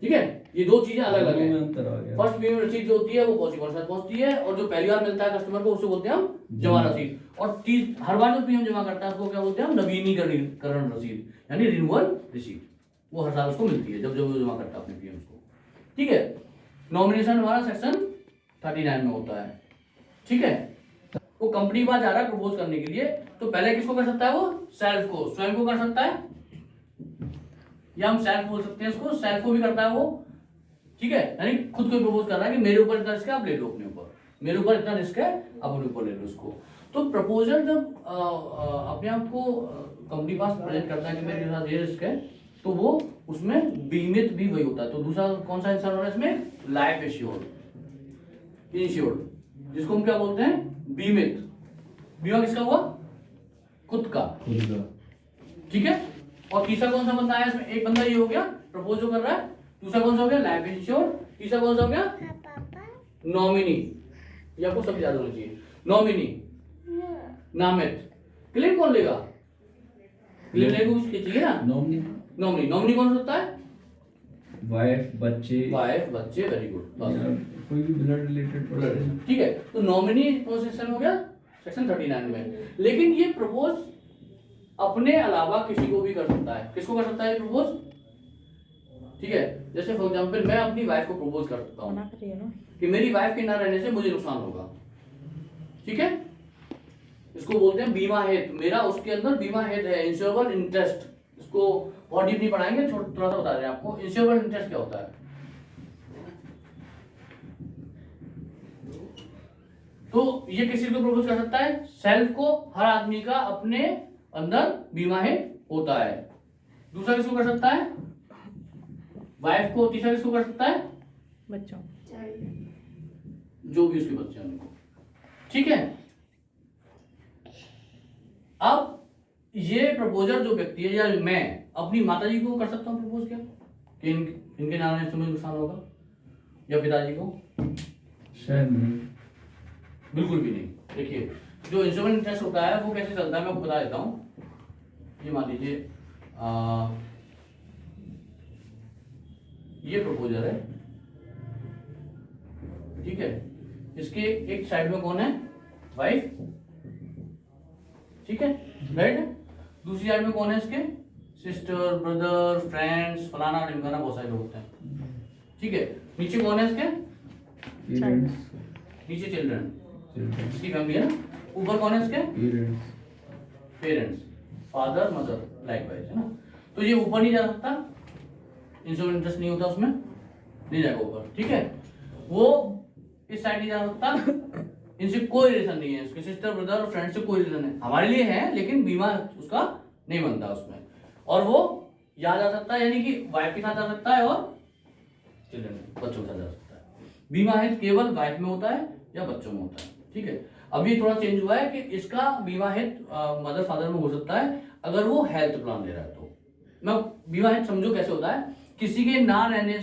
ठीक है। ये दो चीजें अलग अलग दोनों में है। अंतर आ गया। फर्स्ट प्रीमियम रसीद जो होती है वो पॉलिसी बॉन्ड के साथ पहुंचती है, और जो पहली बार मिलता है कस्टमर को उसे बोलते हैं हम जमा रसीद। और हर बार जो प्रीमियम जमा करता है उसको क्या बोलते हैं हम? नवीनीकरण रसीद, यानी रिन्यूअल रिसीट। वो हर साल उसको मिलती है जब जब वो जमा करता है अपने प्रीमियम को, ठीक है। नॉमिनेशन हमारा सेक्शन 39 में होता है, ठीक है। वो कंपनी के पास जा रहा है प्रपोज करने के लिए, तो पहले किसको कर सकता है? वो सेल्फ को, स्वयं को कर सकता है, या हम सेल्फ बोल सकते हैं इसको, सेल्फ को भी करता है वो, ठीक है। यानी खुद को प्रपोज कर रहा है कि मेरे ऊपर इतना रिस्क है, आप ले लो अपने ऊपर, मेरे ऊपर इतना रिस्क है, आप अपने ऊपर ले लो इसको। तो प्रपोजल जब अपने आप को कंपनी पास प्रेजेंट करता है कि मेरे साथ ये रिस्क है, तो वो उसमें बीमित भी वही होता है। तो दूसरा कौन सा इंसान हो रहा है इसमें? लाइफ एश्योर्ड, इंश्योर्ड, जिसको हम क्या बोलते हैं? बीमित। बीमा किसका हुआ? खुद का, ठीक है। और तीसरा कौन सा बंदा है इसमें? एक बंदा ये हो गया प्रपोज जो कर रहा है, दूसरा कौन सा हो गया? लाइफ इंश्योर्ड, तीसरा कौन सा हो गया? नॉमिनी। ये आपको सब याद होना चाहिए। नॉमिनी, नामित। क्लेम कौन लेगा? क्लेम लेगा कुछ चाहिए ना। नॉमिनी नॉमिनी, नॉमिनी कौन होता है? वाइफ, बच्चे। वाइफ, बच्चे, वेरी गुड, बस। कोई भी ब्लड रिलेटेड पर्सन, ठीक है। तो नॉमिनी कौन सेक्शन हो गया? सेक्शन 39 में। लेकिन ये प्रपोज अपने अलावा किसी को भी कर सकता है। किसको कर सकता है प्रपोज? ठीक है, जैसे फॉर एग्जांपल मैं अपनी वाइफ को प्रपोज कर सकता हूँ मना करिए ना। कि मेरी वाइफ के ना रहने से मुझे नुकसान होगा, ठीक है। इसको बोलते हैं बीमा हेतु। मेरा उसके अंदर बीमा हेतु है, इंश्योरेबल इंटरेस्ट। इसको बहुत डीप नहीं पढ़ाएंगे, थोड़ा सा बता रहे हैं आपको। इंश्योरेबल इंटरेस्ट क्या होता है? तो ये किसी को प्रपोज कर सकता है? सेल्फ को। हर आदमी का अपने अंदर बीमा हेतु होता है। दूसरा किसको कर सकता है? वाइफ को। तीसरा किसको कर सकता है? बच्चों, जो भी उसके बच्चे हैं उनको, ठीक है। अब ये प्रपोजर जो व्यक्ति है, या मैं अपनी माताजी को कर सकता हूँ प्रपोज क्या कि इनके नाम से मुझे नुकसान होगा, या पिताजी को? शायद नहीं, बिल्कुल भी नहीं। देखिए, जो इंश्योरेंस इंटरेस्ट होता है वो कैसे चलता है मैं आपको बता देता हूँ। ये मान लीजिए ये प्रपोजर है, ठीक है। इसके एक साइड में कौन है? वाइफ, ठीक है, राइट। दूसरी साइड में कौन है इसके? सिस्टर, ब्रदर, फ्रेंड्स, फलाना ढिमकाना, बहुत सारे लोग होते हैं, ठीक है। नीचे कौन है इसके? पेरेंट्स, नीचे चिल्ड्रन, चिल्ड्रन, इसकी फैमिली है ना। ऊपर कौन है इसके? Parents, parents, father, mother, likewise, है ना। तो ये ऊपर नहीं जा सकता, इंश्योरेंस इंटरेस्ट नहीं होता उसमें, नहीं जाएगा ऊपर, ठीक है। वो इस साइड नहीं जा सकता, इनसे कोई रिलेशन नहीं है, इसके सिस्टर, ब्रदर और फ्रेंड से कोई रिलेशन है, हमारे लिए है लेकिन बीमा उसका नहीं बनता उसमें। और वो यहाँ जा सकता है, यानी कि वाइफ के साथ जा सकता है और चिल्ड्रन, बच्चों के साथ जा सकता है। बीमा है केवल वाइफ में होता है या बच्चों में होता है, ठीक है। अब ये थोड़ा चेंज हुआ है कि इसका बीमा है मदर फादर में हो सकता है अगर वो हेल्थ प्लान ले रहा है। तो मैं बीमा है समझो कैसे होता है, किसी के ना रहने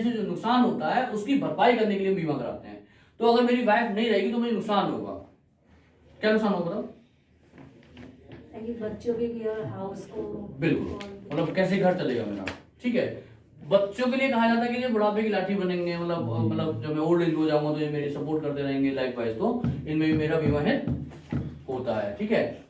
से जो नुकसान होता है उसकी भरपाई करने के लिए बीमा कराते हैं। तो अगर मेरी वाइफ नहीं रहेगी तो मुझे नुकसान होगा। क्या नुकसान होगा बताओ? बच्चों के केयर, हाउस को, बिल्कुल, मतलब कैसे घर चलेगा मेरा, ठीक है। बच्चों के लिए कहा जाता है कि ये बुढ़ापे की लाठी बनेंगे, मतलब जब मैं ओल्ड एज हो जाऊंगा तो ये मेरी सपोर्ट करते रहेंगे लाइफ वाइज, तो इनमें भी मेरा बीमा है होता है, ठीक है।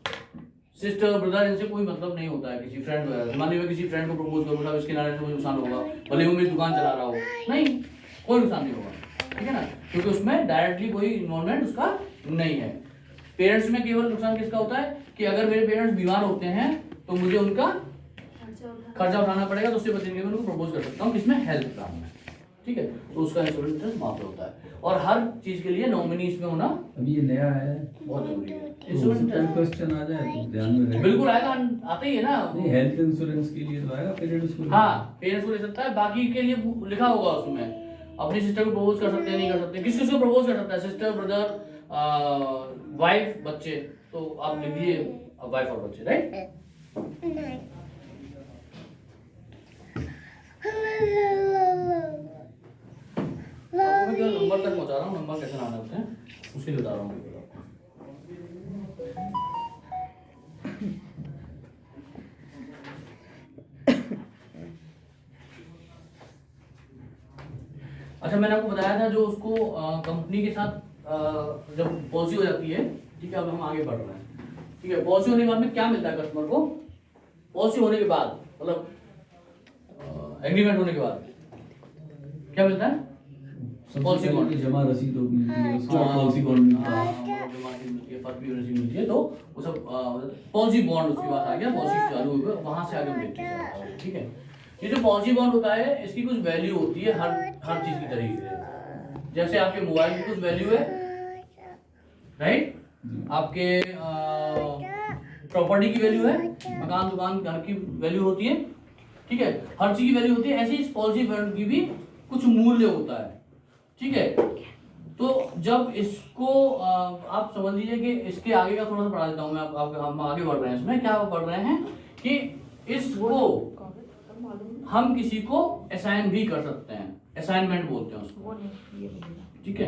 सिस्टर, ब्रदर, इनसे कोई मतलब नहीं होता है। किसी फ्रेंड वगैरह, मान लीजिए किसी फ्रेंड को प्रपोज करूँ ना, इसके नारे से मुझे नुकसान होगा, भले वो मेरी दुकान चला रहा हो, नहीं, कोई नुकसान नहीं होगा, ठीक है ना, क्योंकि उसमें डायरेक्टली कोई इन्वॉल्वमेंट उसका नहीं है। पेरेंट्स में केवल नुकसान किसका होता है कि अगर मेरे पेरेंट्स बीमार होते हैं तो मुझे उनका खर्चा उठाना पड़ेगा तो उससे बचने के लिए मैं उनको प्रपोज कर सकता हूँ किसमें, हेल्थ प्लान में, ठीक है। तो उसका इंश्योरेंस इंटरेस्ट वहाँ पे होता है और हर चीज के लिए नॉमिनी इसमें होना अभी ये नया है, बहुत जरूरी है। तो इंश्योरेंस उसका इंटरेस्ट क्वेश्चन आ जाए तो ध्यान में रहे। बिल्कुल आएगा, आता ही है ना। नहीं, हेल्थ इंश्योरेंस के लिए तो आएगा, पेरेंट्स को। हाँ, पेरेंट्स को ले सकता है, बाकी के लिए लिखा होगा उसमें। अपनी सिस्टर को प्रपोज कर सकते हैं, नहीं कर सकते, किस किस को प्रपोज कर सकता है, सिस्टर, ब्रदर, वाइफ, बच्चे। तो आप लिख दीजिए वाइफ और बच्चे, राइट। आपको मैं केवल नंबर तक पहुंचा रहा हूँ, नंबर कैसे लाने होते हैं उसके लिए बता रहा हूँ। अच्छा, मैंने आपको बताया था जो उसको कंपनी के साथ जब पॉलिसी हो जाती है, ठीक है। अब हम आगे बढ़ रहे हैं, ठीक है। पॉलिसी होने के बाद में क्या मिलता है कस्टमर को, पॉलिसी होने के बाद मतलब एग्रीमेंट होने के बाद क्या मिलता है, पॉलिसी बॉन्ड, जमा रसीद मिलती है, उसके बाद हाँ, पॉलिसी बॉन्ड मिलता है। जमा रसीद मिलती है, फर्स्ट भी रसीद मिलती है, तो वो सब पॉलिसी बॉन्ड उसके बाद आ गया, पॉलिसी चालू हो गया, वहां से आगे हम देखते हैं, ठीक है। ये जो पॉलिसी बॉन्ड होता है इसकी कुछ वैल्यू होती है हर चीज की तरीके से। जैसे आपके मोबाइल की कुछ वैल्यू है, राइट, आपके प्रॉपर्टी की वैल्यू है, मकान दुकान घर की वैल्यू होती है, ठीक है। हर चीज की वैल्यू होती है, ऐसे ही इस पॉलिसी बॉन्ड की भी कुछ मूल्य होता है, ठीक है। तो जब इसको आप समझ लीजिए कि इसके आगे का थोड़ा सा पढ़ा देता हूँ मैं हम आगे बढ़ रहे हैं इसमें। क्या बढ़ रहे हैं कि इसको हम किसी को असाइन भी कर सकते हैं, असाइनमेंट बोलते हैं उसको, ठीक है।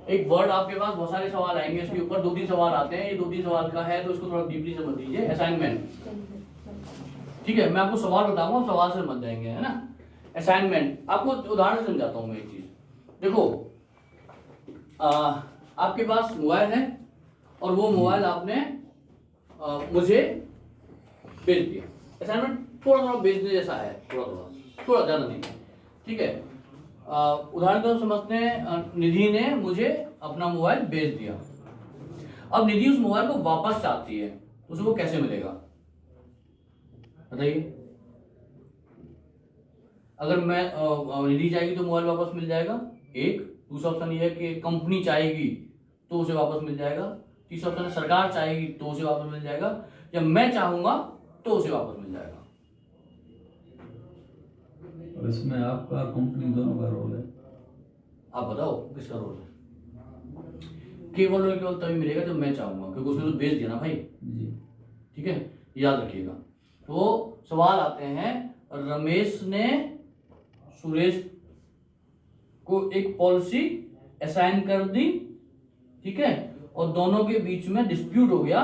एक वर्ड आपके पास बहुत सारे सवाल आएंगे इसके ऊपर, 2-3 सवाल आते हैं, ये 2-3 सवाल का है तो इसको थोड़ा डीपली समझ लीजिए। असाइनमेंट, ठीक है, मैं आपको सवाल बताऊंगा, आप सवाल से समझ जाएंगे, है ना। असाइनमेंट आपको उदाहरण से समझाता हूँ मैं एक चीज। देखो, आपके पास मोबाइल है और वो मोबाइल आपने मुझे भेज दिया। असाइनमेंट थोड़ा थोड़ा भेजने जैसा है, थोड़ा ज्यादा नहीं, ठीक है। उदाहरण के समझते हैं, निधि ने मुझे अपना मोबाइल भेज दिया। अब निधि उस मोबाइल को वापस चाहती है, उसको कैसे मिलेगा बताइए। अगर मैं निधि चाहेगी तो मोबाइल वापस मिल जाएगा, एक। दूसरा ऑप्शन ये है कि कंपनी चाहेगी तो उसे वापस मिल जाएगा। तीसरा ऑप्शन है सरकार चाहेगी तो उसे वापस मिल जाएगा, या मैं चाहूंगा तो उसे वापस मिल जाएगा। और इसमें आपका कंपनी दोनों का रोल है। आप बताओ किसका रोल है। केवल और केवल तभी मिलेगा जब मैं चाहूंगा, क्योंकि उसने तो भेज दिया ना भाई जी, ठीक है, याद रखिएगा। तो सवाल आते हैं, रमेश ने सुरेश को एक पॉलिसी असाइन कर दी, ठीक है, और दोनों के बीच में डिस्प्यूट हो गया,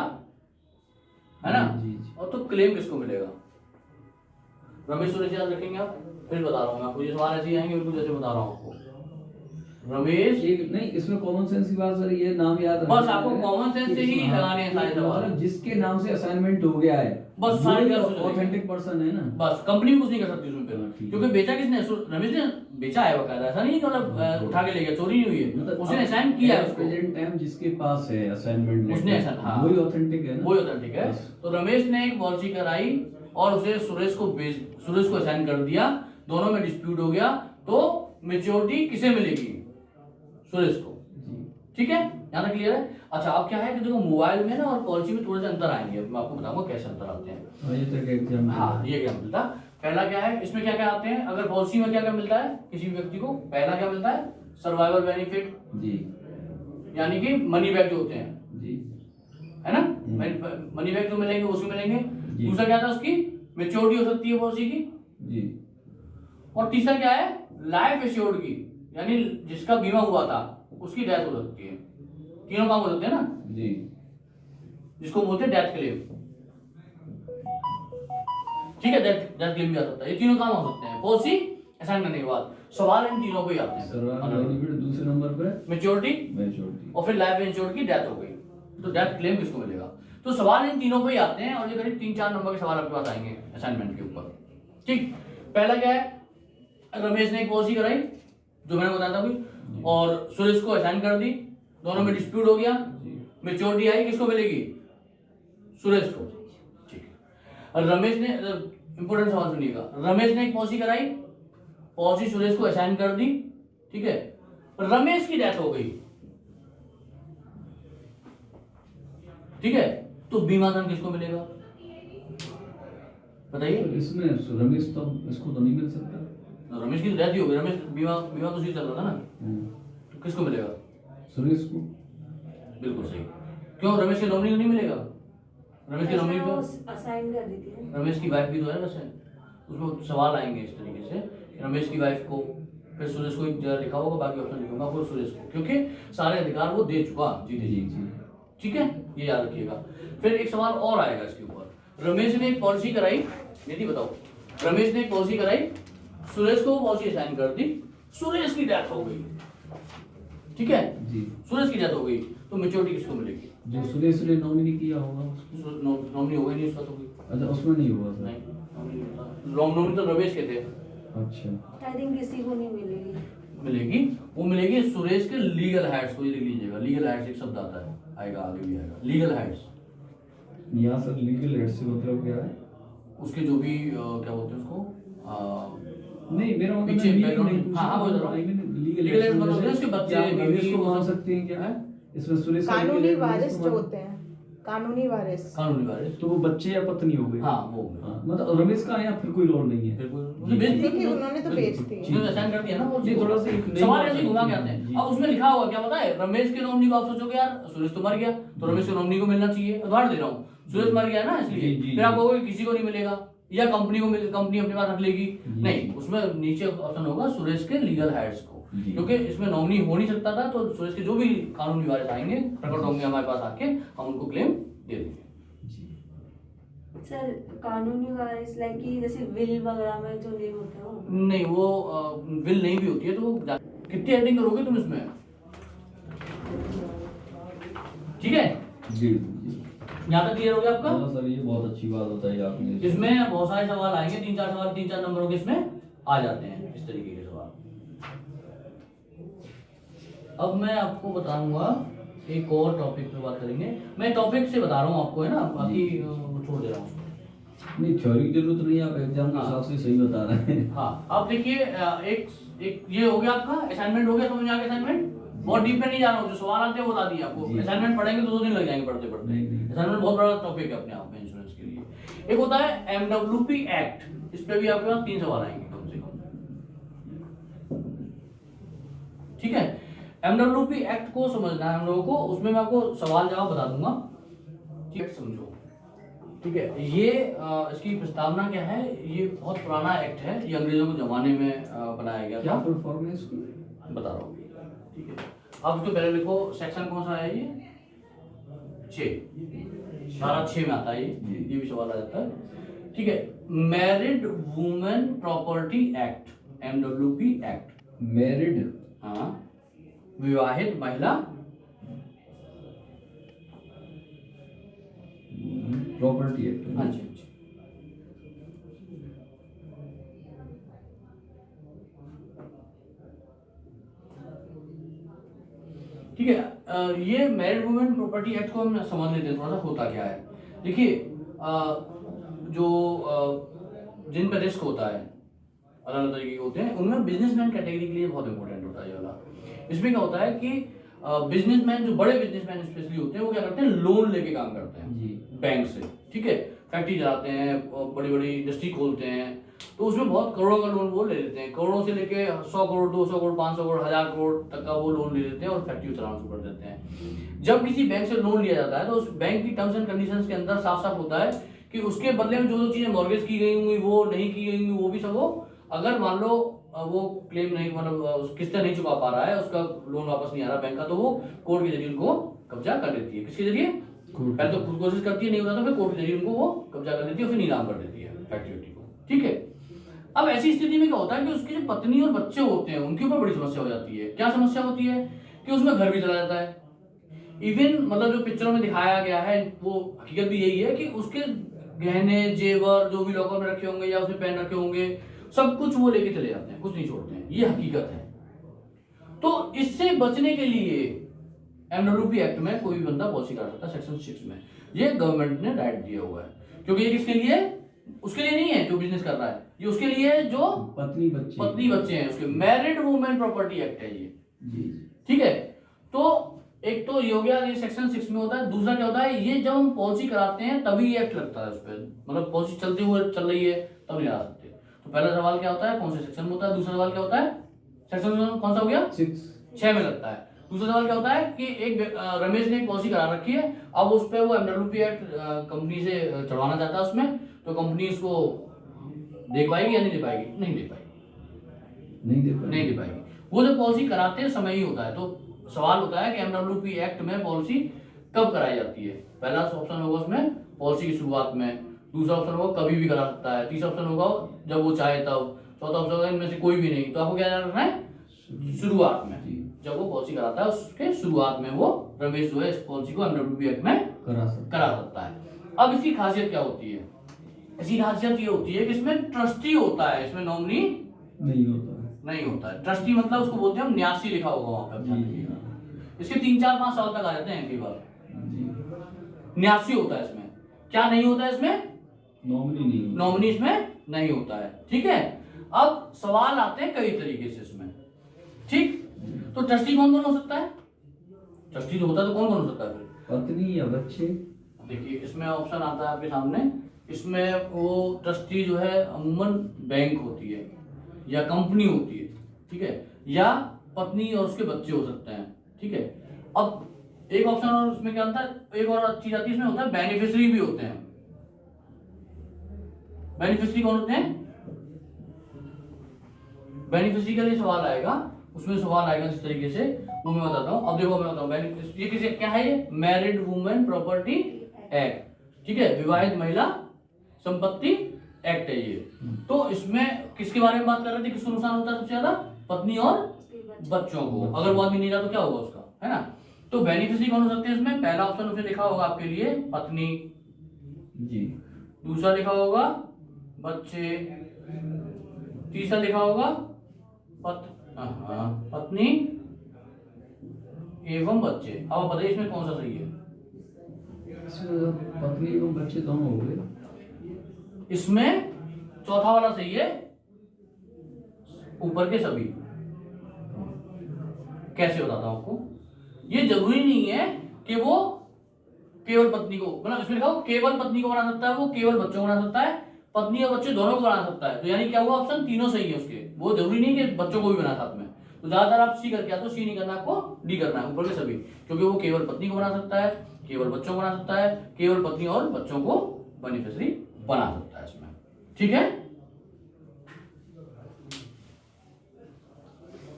है ना। जी, जी। और तो क्लेम किसको मिलेगा, रमेश सुरेश याद रखेंगे आप। फिर बता रहा हूँ मैं आपको, ये सवाल ऐसे ही आएंगे बिल्कुल जैसे बता रहा हूँ आपको। रमेश, एक नहीं, इसमें कॉमन सेंस की बात सर, ये नाम याद रखना बस आपको है कॉमन सेंस से ही हाँ, लगाने हैं सारे सवाल। मतलब जिसके नाम से असाइनमेंट हो गया है, बस सारे वो क्लियर हो जाएंगे। ऑथेंटिक पर्सन है ना। बस कंपनी भी कुछ नहीं कर सकती उसमें हाँ, फिर, ठीक क्योंकि है। बेचा किसने, रमेश ने बेचा है बकायदा, ऐसा नहीं कि मतलब उठा के ले गया, चोरी नहीं हुई है, मतलब उसने असाइन किया है उसको, प्रेजेंट टाइम जिसके पास है असाइनमेंट उसने assign, हाँ। वही ऑथेंटिक है ना, वही होता है, ठीक है। बस। तो रमेश ने एक पॉलिसी कराई और उसे सुरेश को असाइन कर दिया, दोनों में डिस्प्यूट हो गया, तो मेच्योरिटी किसे मिलेगी, सुरेश को, ठीक है। यहाँ तक क्लियर है। अच्छा, अब क्या है कि देखो मोबाइल में ना और पॉलिसी में थोड़े से अंतर आएंगे, मैं आपको बताऊंगा कैसे अंतर आते हैं। ये तक एग्जाम। हाँ, ये एग्जाम्पल था। पहला क्या है, इसमें क्या क्या आते हैं, अगर पॉलिसी में क्या क्या मिलता है किसी व्यक्ति को, पहला क्या मिलता है, सर्वाइवल बेनिफिट, जी, यानी कि मनी बैक जो होते हैं, जी, है ना, मनी बैक जो मिलेंगे उसमें मिलेंगे। जी। दूसरा क्या था, उसकी मेच्योरिटी हो सकती है पॉलिसी की। जी, और तीसरा क्या है, लाइफ एश्योर्ड की, यानी जिसका बीमा हुआ था उसकी डेथ हो सकती है। तीनों काम हो सकते हैं ना, जी, जिसको बोलते हैं डेथ क्लेम, ठीक है, डेथ क्लेम भी आ सकता है। ये तीनों काम हो सकते हैं पॉलिसी असाइन करने के बाद। सवाल इन तीनों पे ही आते हैं, सर्वाइवल बेनिफिट दूसरे नंबर पे, मेच्योरिटी मैच्योरिटी। और फिर लाइफ इंश्योर्ड की डेथ हो गई, तो डेथ क्लेम किसको मिलेगा। तो सवाल इन तीनों पे ही आते हैं, और ये करीब 3-4 नंबर के सवाल आपके पास आएंगे असाइनमेंट के ऊपर, ठीक। पहला क्या है, रमेश ने एक पॉलिसी कराई जो मैंने बताया था अभी, और सुरेश को असाइन कर दी, दोनों में डिस्प्यूट हो गया, मेच्योरिटी आई, किसको मिलेगी, सुरेश को, ठीक है। रमेश ने इंपोर्टेंट सवाल सुनिएगा। रमेश ने एक पॉलिसी कराई, पॉलिसी सुरेश को असाइन कर दी, ठीक है, रमेश की डेथ हो गई, ठीक है, तो बीमा धन किसको मिलेगा बताइए? तो इसमें रमेश तो इसको तो नहीं मिल सकता। रमेश की डेथ ही हो गई, रमेश बीमा बीमा तो सही चल रहा था ना, तो किसको मिलेगा? सुरेश को। बिल्कुल सही। क्यों रमेश के नॉमिनी को नहीं मिलेगा? रमेश की नॉमिनी को असाइन कर दी थी। रमेश की वाइफ भी तो है वैसे, उसमें सवाल आएंगे इस तरीके से, रमेश की वाइफ को, फिर सुरेश को एक जगह लिखा होगा, बाकी ऑप्शन लिखूंगा फिर सुरेश को, क्योंकि सारे अधिकार वो दे चुका जीते जी, ठीक है, ये याद रखिएगा। फिर एक सवाल और आएगा इसके ऊपर, रमेश ने एक पॉलिसी कराई, निधि बताओ, रमेश ने एक पॉलिसी कराई, सुरेश को पॉलिसी असाइन कर दी, सुरेश की डेथ हो गई, ठीक है जी। सुरेश की डेथ हो गई, तो मेच्योरिटी किसको मिलेगी? जो सुरेश ने नॉमिनी किया होगा उसको। नॉमिनी हो गई नहीं उसका तो कोई अच्छा उसमें नहीं हुआ सर। नहीं, नॉमिनी तो रमेश के थे। अच्छा आई थिंक किसी को नहीं मिलेगी। मिलेगी, वो मिलेगी सुरेश के लीगल हेड्स को, ये लिख लीजिएगा, लीगल हेड्स एक शब्द आता है, आएगा आगे भी आएगा, लीगल हेड्स। यहाँ सर लीगल हेड से मतलब क्या है? उसके जो भी क्या बोलते हैं उसको, नहीं मेरा मतलब पीछे लीगल background- नहीं पूछ हाँ, बोल रहा हूँ। लीगल Legal heads मतलब होते हैं उसके बच्चे, क्या बीवी, रमेश को वो मान सब- सकते हैं क्या? हैं? इसमें सुरेश का कानूनी legal head वारिस रमेश को जो मान- होते हैं, कानूनी वारिस। कानूनी वारिस, तो वो बच्चे या पत्नी हो गए? हाँ वो हाँ, मतलब रमेश का यहाँ फिर कोई रोल नहीं है। बिल्कुल उसे बेच दी, क्योंकि उन्होंने तो बेच दी। उन्होंने असाइन कर दिया ना वो जी, थोड़ा सा एक नई सवाल बात ऐसे है। घुमा के आते हैं। जी। अब उसमें लिखा हुआ क्या पता है, रमेश के नॉमिनी को आप सोचोगे यार सुरेश तो मर गया, तो रमेश के नॉमिनी को मिलना चाहिए, उदाहरण दे रहा हूँ, सुरेश मर गया ना इसलिए, जी, जी, फिर आप जी। कहोगे किसी को नहीं मिलेगा या कंपनी को मिले, कंपनी अपने पास रख लेगी, नहीं, उसमें नीचे ऑप्शन होगा सुरेश के लीगल हेड्स को, जी। क्योंकि इसमें नॉमिनी हो नहीं सकता था, तो सुरेश के जो भी कानूनी वारिस आएंगे प्रकट होंगे हमारे पास आके, हम उनको क्लेम दे देंगे। सर कानूनी वारिस लाइक कि जैसे विल वगैरह में जो नहीं होता है वो। नहीं वो विल नहीं भी होती है, तो वो कितनी एडिटिंग करोगे तुम इसमें, ठीक है, जी यहाँ तक क्लियर हो गया आपका? हाँ सर ये बहुत अच्छी बात बताई आपने। इसमें बहुत सारे सवाल आएंगे, 3-4 सवाल 3-4 नंबरों के इसमें आ जाते हैं इस तरीके के सवाल। अब मैं आपको बताऊंगा एक और टॉपिक पे बात करेंगे, मैं टॉपिक से बता रहा हूँ आपको, है ना, बाकी छोड़ दे रहा हूँ। नहीं थ्योरी की जरूरत नहीं, आप एग्जाम के हाँ। हिसाब से सही बता रहे हैं। हाँ अब देखिए, एक ये हो गया आपका असाइनमेंट, हो गया समझ में आ गया असाइनमेंट, बहुत डीप में नहीं जा रहा हूँ, जो सवाल आते हैं वो बता दिए आपको। जी। असाइनमेंट पढ़ेंगे तो 2 दिन लग जाएंगे पढ़ते पढ़ते, नहीं। असाइनमेंट बहुत बड़ा टॉपिक है अपने आप में इंश्योरेंस के लिए। एक होता है MWP एक्ट, इस पे भी आपके पास 3 सवाल आएंगे कम से कम, ठीक है। MWP एक्ट को समझना है हम लोगों को, उसमें मैं आपको सवाल जवाब बता दूंगा, ठीक है, समझो, ठीक है। ये इसकी प्रस्तावना क्या है, ये बहुत पुराना एक्ट है, ये अंग्रेजों के जमाने में बनाया गया क्या था, फुल फॉर्म है इसकी? बता रहा हूँ, ठीक है। अब इसको पहले लिखो, सेक्शन कौन सा है ये, 6, धारा 6 में आता है ये भी सवाल आ जाता है, ठीक है। Married women property act, MWP act, married, हाँ, विवाहित महिला प्रॉपर्टी एक्ट। हाँ जी, हाँ जी। ठीक है, ये मैरिड वुमेन प्रॉपर्टी एक्ट को हम समझ लेते हैं थोड़ा सा, होता क्या है। देखिए जो जिन पे रिस्क होता है अलग अलग तरीके के होते हैं, उनमें बिजनेसमैन कैटेगरी के लिए बहुत इंपॉर्टेंट होता है ये वाला। इसमें क्या होता है कि बिजनेसमैन, जो बड़े बिजनेसमैन स्पेशली होते हैं, वो क्या करते हैं, लोन लेके काम करते हैं जी। बैंक से, ठीक है, फैक्ट्री चलाते हैं, बड़ी बड़ी इंडस्ट्री खोलते हैं, तो उसमें बहुत करोड़ों का लोन वो ले लेते हैं, करोड़ों से लेके 100 करोड़ 200 करोड़ 500 करोड़ 1000 करोड़ तक का वो लोन ले लेते हैं और फैक्ट्री चलाना शुरू कर देते हैं। जब किसी बैंक से लोन लिया जाता है तो उस बैंक की टर्म्स एंड कंडीशंस के अंदर साफ साफ होता है कि उसके बदले में जो जो चीजें मॉर्गेज की गई होंगी, वो नहीं की गई होंगी, वो भी सब वो, अगर मान लो वो क्लेम नहीं, मतलब किस्तें नहीं चुका पा रहा है, उसका लोन वापस नहीं आ रहा बैंक का, तो वो कोर्ट के जरिए उनको कब्जा कर लेती है। किसके जरिए? पहले तो खुद कोशिश करती है, नहीं होता तो फिर कोर्ट के जरिए उनको वो कब्जा कर लेती है, फिर नीलाम कर देती है फैक्ट्री को, ठीक है। अब ऐसी स्थिति में क्या होता है कि उसकी जो पत्नी और बच्चे होते हैं उनके ऊपर बड़ी समस्या हो जाती है। क्या समस्या होती है कि उसमें घर भी चला जाता है। इवन मतलब जो पिक्चरों में दिखाया गया है वो हकीकत भी यही है कि उसके गहने जेवर जो भी लॉकर में रखे होंगे या उसने पहन रखे होंगे, सब कुछ वो लेके चले जाते हैं, कुछ नहीं छोड़ते हैं, ये हकीकत है। तो इससे बचने के लिए MWP एक्ट में कोई भी बंदा पॉलिसी कर सकता है, सेक्शन 6 में ये गवर्नमेंट ने राइट दिया हुआ है, क्योंकि ये किसके लिए, उसके लिए नहीं है जो बिजनेस कर रहा है, ये उसके लिए है जो पत्नी बच्चे हैं उसके। मैरिड वुमेन प्रॉपर्टी एक्ट है ये, जी। ठीक है। तो एक तो ये हो गया, ये सेक्शन 6 में होता है। दूसरा क्या होता है, ये जब हम पॉलिसी कराते हैं तभी ये एक्ट लगता है उस पर, मतलब पॉलिसी चलते हुए चल रही है तब नहीं आ सकते। तो पहला सवाल क्या होता है, कौन से सेक्शन में होता है। दूसरा सवाल क्या होता है, सेक्शन कौन सा हो गया, 6 में लगता है। दूसरा सवाल क्या होता है कि एक रमेश ने एक पॉलिसी करा रखी है, अब उस पर वो एमडब्ल्यूपी एक्ट कंपनी से चढ़वाना चाहता है उसमें, तो कंपनी उसको दे पाएगी या नहीं दे पाएगी, नहीं दे पाएगी, नहीं दे पाएगी। वो जब पॉलिसी कराते समय ही होता है। तो सवाल होता है कि एमडब्ल्यूपी एक्ट में पॉलिसी कब कराई जाती है। पहला ऑप्शन होगा उसमें पॉलिसी की शुरुआत में, दूसरा ऑप्शन होगा कभी भी करा सकता है, तीसरा ऑप्शन होगा जब वो चाहे तब, चौथा ऑप्शन होगा इनमें से कोई भी नहीं। तो आपको क्या रखना है, शुरुआत में, जब वो पॉलिसी कराता है उसके शुरुआत में वो रमेश जो है इस पॉलिसी को एमडब्ल्यूपी एक्ट में करा सकता है। अब इसकी खासियत क्या होती है, इसकी खासियत ये होती है कि इसमें ट्रस्टी होता है, इसमें नॉमिनी नहीं होता है। ट्रस्टी मतलब उसको बोलते हैं हम, न्यासी लिखा होगा वहां पर। इसके 3, 4, 5 साल तक आ जाते हैं कई बार, न्यासी होता है इसमें। क्या नहीं होता है इसमें, नॉमिनी इसमें नहीं होता है, ठीक है। अब सवाल आते हैं कई तरीके से इसमें, ठीक। तो ट्रस्टी कौन कौन हो सकता है, ट्रस्टी जो होता है तो कौन कौन हो सकता है फिर, पत्नी या बच्चे। देखिए इसमें ऑप्शन आता है आपके सामने, इसमें वो ट्रस्टी जो है अमूमन बैंक होती है या कंपनी होती है, ठीक है, या पत्नी और उसके बच्चे हो सकते हैं, ठीक है। अब एक ऑप्शन और उसमें क्या होता है, एक और चीज आती है इसमें, होता है बेनिफिशियरी भी होते हैं। बेनिफिशियरी कौन होते हैं, बेनिफिशियरी का लिए सवाल आएगा, उसमें सवाल आएगा जिस तरीके से वो मैं बताता हूँ। अब देखो मैं बताऊँ बेनिफिशियरी, ये किसी क्या है, ये मैरिड वुमेन प्रॉपर्टी एक्ट, ठीक है, विवाहित महिला संपत्ति एक्ट है ये। तो इसमें किसके बारे में बात कर रहे थे, किसको नुकसान होता है सबसे ज्यादा, पत्नी और बच्चों को। अगर वो आदमी नहीं रहा तो क्या होगा उसका, है ना। तो बेनिफिशियरी कौन हो सकते हैं इसमें, पहला ऑप्शन उसने लिखा होगा आपके लिए पत्नी जी, दूसरा लिखा होगा बच्चे, तीसरा लिखा होगा पत्नी एवं बच्चे। अब आप बताइए इसमें कौन सा सही है, इसमें पत्नी एवं बच्चे दोनों हो गए। इसमें चौथा वाला सही है, ऊपर के सभी। कैसे बताता हूं आपको, ये जरूरी नहीं है कि वो केवल पत्नी को, मतलब इसमें लिखा हो केवल पत्नी को बना सकता है, वो केवल बच्चों को बना सकता है, पत्नी और बच्चे दोनों को बना सकता है। तो यानी क्या हुआ, ऑप्शन तीनों सही है उसके, वो जरूरी नहीं कि बच्चों को भी बना साथ में। तो ज्यादातर आप सी करके आते हो, सी नहीं करना, आपको डी करना है, ऊपर के सभी, क्योंकि वो केवल पत्नी को बना सकता है, केवल बच्चों को बना सकता है, केवल पत्नी और बच्चों को बेनिफिशियरी बना सकता है इसमें, ठीक है।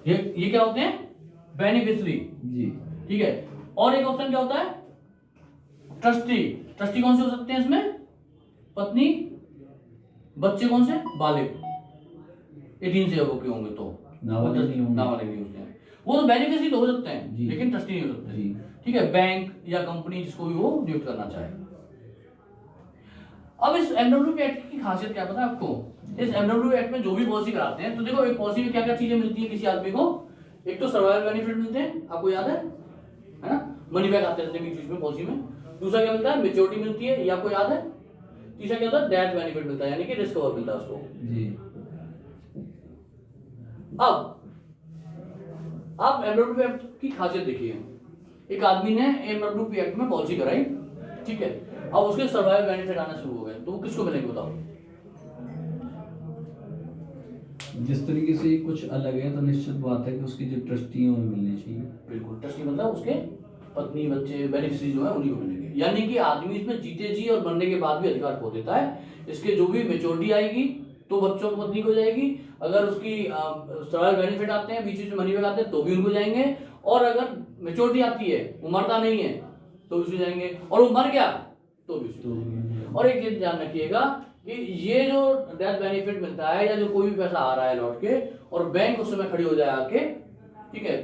ये क्या होते हैं, बेनिफिशियरी जी, ठीक है। और एक ऑप्शन क्या होता है, ट्रस्टी। ट्रस्टी कौन से हो सकते हैं इसमें, पत्नी, बच्चे कौन से, बालिग 18 से अब के होंगे तो नाबालिग नहीं होते हैं, वो तो बेनिफिशियरी तो हो सकते हैं लेकिन ट्रस्टी नहीं हो सकते, ठीक है। बैंक या कंपनी जिसको भी वो नियुक्त करना चाहे। अब इस एमडब्ल्यूपी एक्ट की खासियत क्या पता है आपको, इस एमडब्ल्यू एक्ट में जो भी पॉलिसी कराते हैं, तो देखो एक पॉलिसी में क्या क्या चीजें मिलती है किसी आदमी को। एक तो सर्वाइवल बेनिफिट मिलते हैं, आपको याद है ना, मनी बैक आते रहते हैं बीच में पॉलिसी में। दूसरा क्या मिलता है, मेच्योरिटी मिलती है, ये आपको याद है। तीसरा क्या होता है, डेथ बेनिफिट मिलता है, यानी कि रिस्क कवर मिलता है उसको जी। अब आप एमडब्ल्यू एक्ट की खासियत देखिए, एक आदमी ने एमडब्ल्यू एक्ट में पॉलिसी कराई, ठीक है, अब उसके सर्वाइवल बेनिफिट आना शुरू हो गए, तो वो किसको मिलेंगे बताओ। जिस तरीके से ये कुछ अलग है तो निश्चित बात है कि उसकी जो ट्रस्टी है वो मिलनी चाहिए। बिल्कुल, ट्रस्टी मतलब उसके पत्नी बच्चे बेनिफिशियरी जो है उन्हीं को मिलेंगे, यानी कि आदमी इसमें जीते जी और मरने के बाद भी अधिकार खो देता है। इसके जो भी मेच्योरिटी आएगी तो बच्चों को पत्नी को जाएगी, अगर उसकी सर्वाइवल बेनिफिट आते हैं बीच में मनी बैक आते हैं तो भी उनको जाएंगे, और अगर मेच्योरिटी आती है वो मरता नहीं है तो भी उसको जाएंगे, और वो मर गया तो भी उसको। और एक चीज ध्यान रखिएगा कि ये जो डेथ बेनिफिट मिलता है या जो कोई भी पैसा आ रहा है लौट के और बैंक उस समय खड़ी हो जाए आके, ठीक है,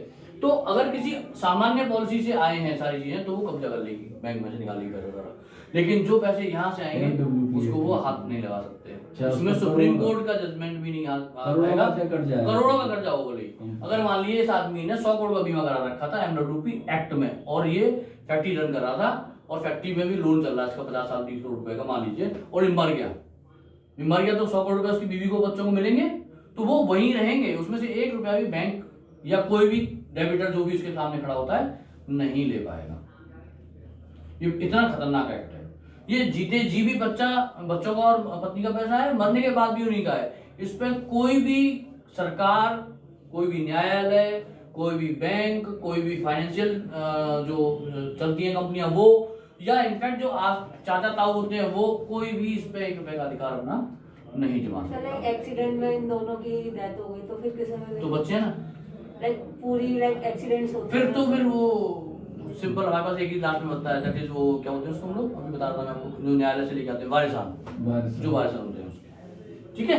तो अगर किसी सामान्य पॉलिसी से आए हैं सारी चीजें तो वो कब्जा कर लेगी, बैंक में से निकाल लेगी पैसा सारा, लेकिन जो पैसे यहाँ से आएंगे उसको वो हाथ नहीं लगा सकते। इसमें सुप्रीम कोर्ट का जजमेंट भी नहीं आएगा, करोड़ों का कर्जा होगा। अगर मान लीजिए इस आदमी ने 100 करोड़ का बीमा करा रखा था एमडब्ल्यूपी एक्ट में, और ये फैक्ट्री रन कर रहा था और फैक्ट्री में भी लोन चल रहा है इसका 50 साल 30 करोड़ रुपए का मान लीजिए, और ये मर गया, मर गया तो 100 करोड़ रुपए उसकी बीवी को बच्चों को मिलेंगे, तो वो वहीं रहेंगे, उसमें से 1 रुपया भी बैंक या कोई भी डेबिटर जो भी उसके सामने खड़ा होता है नहीं ले पाएगा। ये इतना खतरनाक एक्ट है। ये जीते जी भी बच्चों का और पत्नी का पैसा है, मरने के बाद भी उन्हीं का है। इस पर कोई भी सरकार, कोई भी न्यायालय, कोई भी बैंक, कोई भी फाइनेंशियल जो चलती हैं कंपनियां वो, या इनफैक्ट जो आज चाचा ताऊ होते हैं वो, कोई भी इस पे 1 रुपए का अधिकार अपना नहीं जमा चले सकता। एक्सीडेंट में इन दोनों की डेथ हो गई तो फिर किसे में तो बच्चे ना, लाइक पूरी लाइक एक्सीडेंट्स होते फिर हैं तो फिर वो सिंपल, हमारे पास एक ही लास्ट में बताया, दैट इज वो क्या बोलते हैं उसको हम लोग, अभी बता रहा था मैं आपको, जो न्यायालय से लेके आते हैं वारिसान, जो वारिसान होते हैं उसके। ठीक है,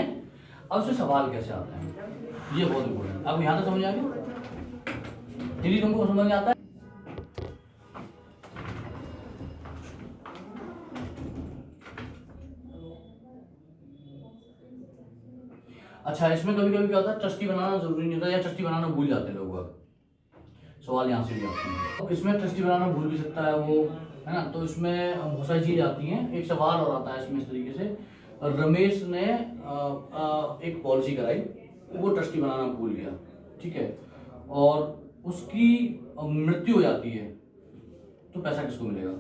अब उससे सवाल कैसे आता है, ये बहुत इंपॉर्टेंट। अब यहाँ तक समझ आ गया? दीदी तुमको समझ में आता है? अच्छा, इसमें कभी कभी क्या होता है, ट्रस्टी बनाना जरूरी नहीं होता, या ट्रस्टी बनाना भूल जाते हैं लोग। सवाल यहाँ से भी आते हैं। तो इसमें ट्रस्टी बनाना भूल भी सकता है वो, है ना। तो इसमें बहुत सारी चीज़ें आती हैं। एक सवाल और आता है इसमें इस तरीके से, रमेश ने एक पॉलिसी कराई, वो ट्रस्टी बनाना भूल गया, ठीक है, और उसकी मृत्यु हो जाती है, तो पैसा किसको मिलेगा?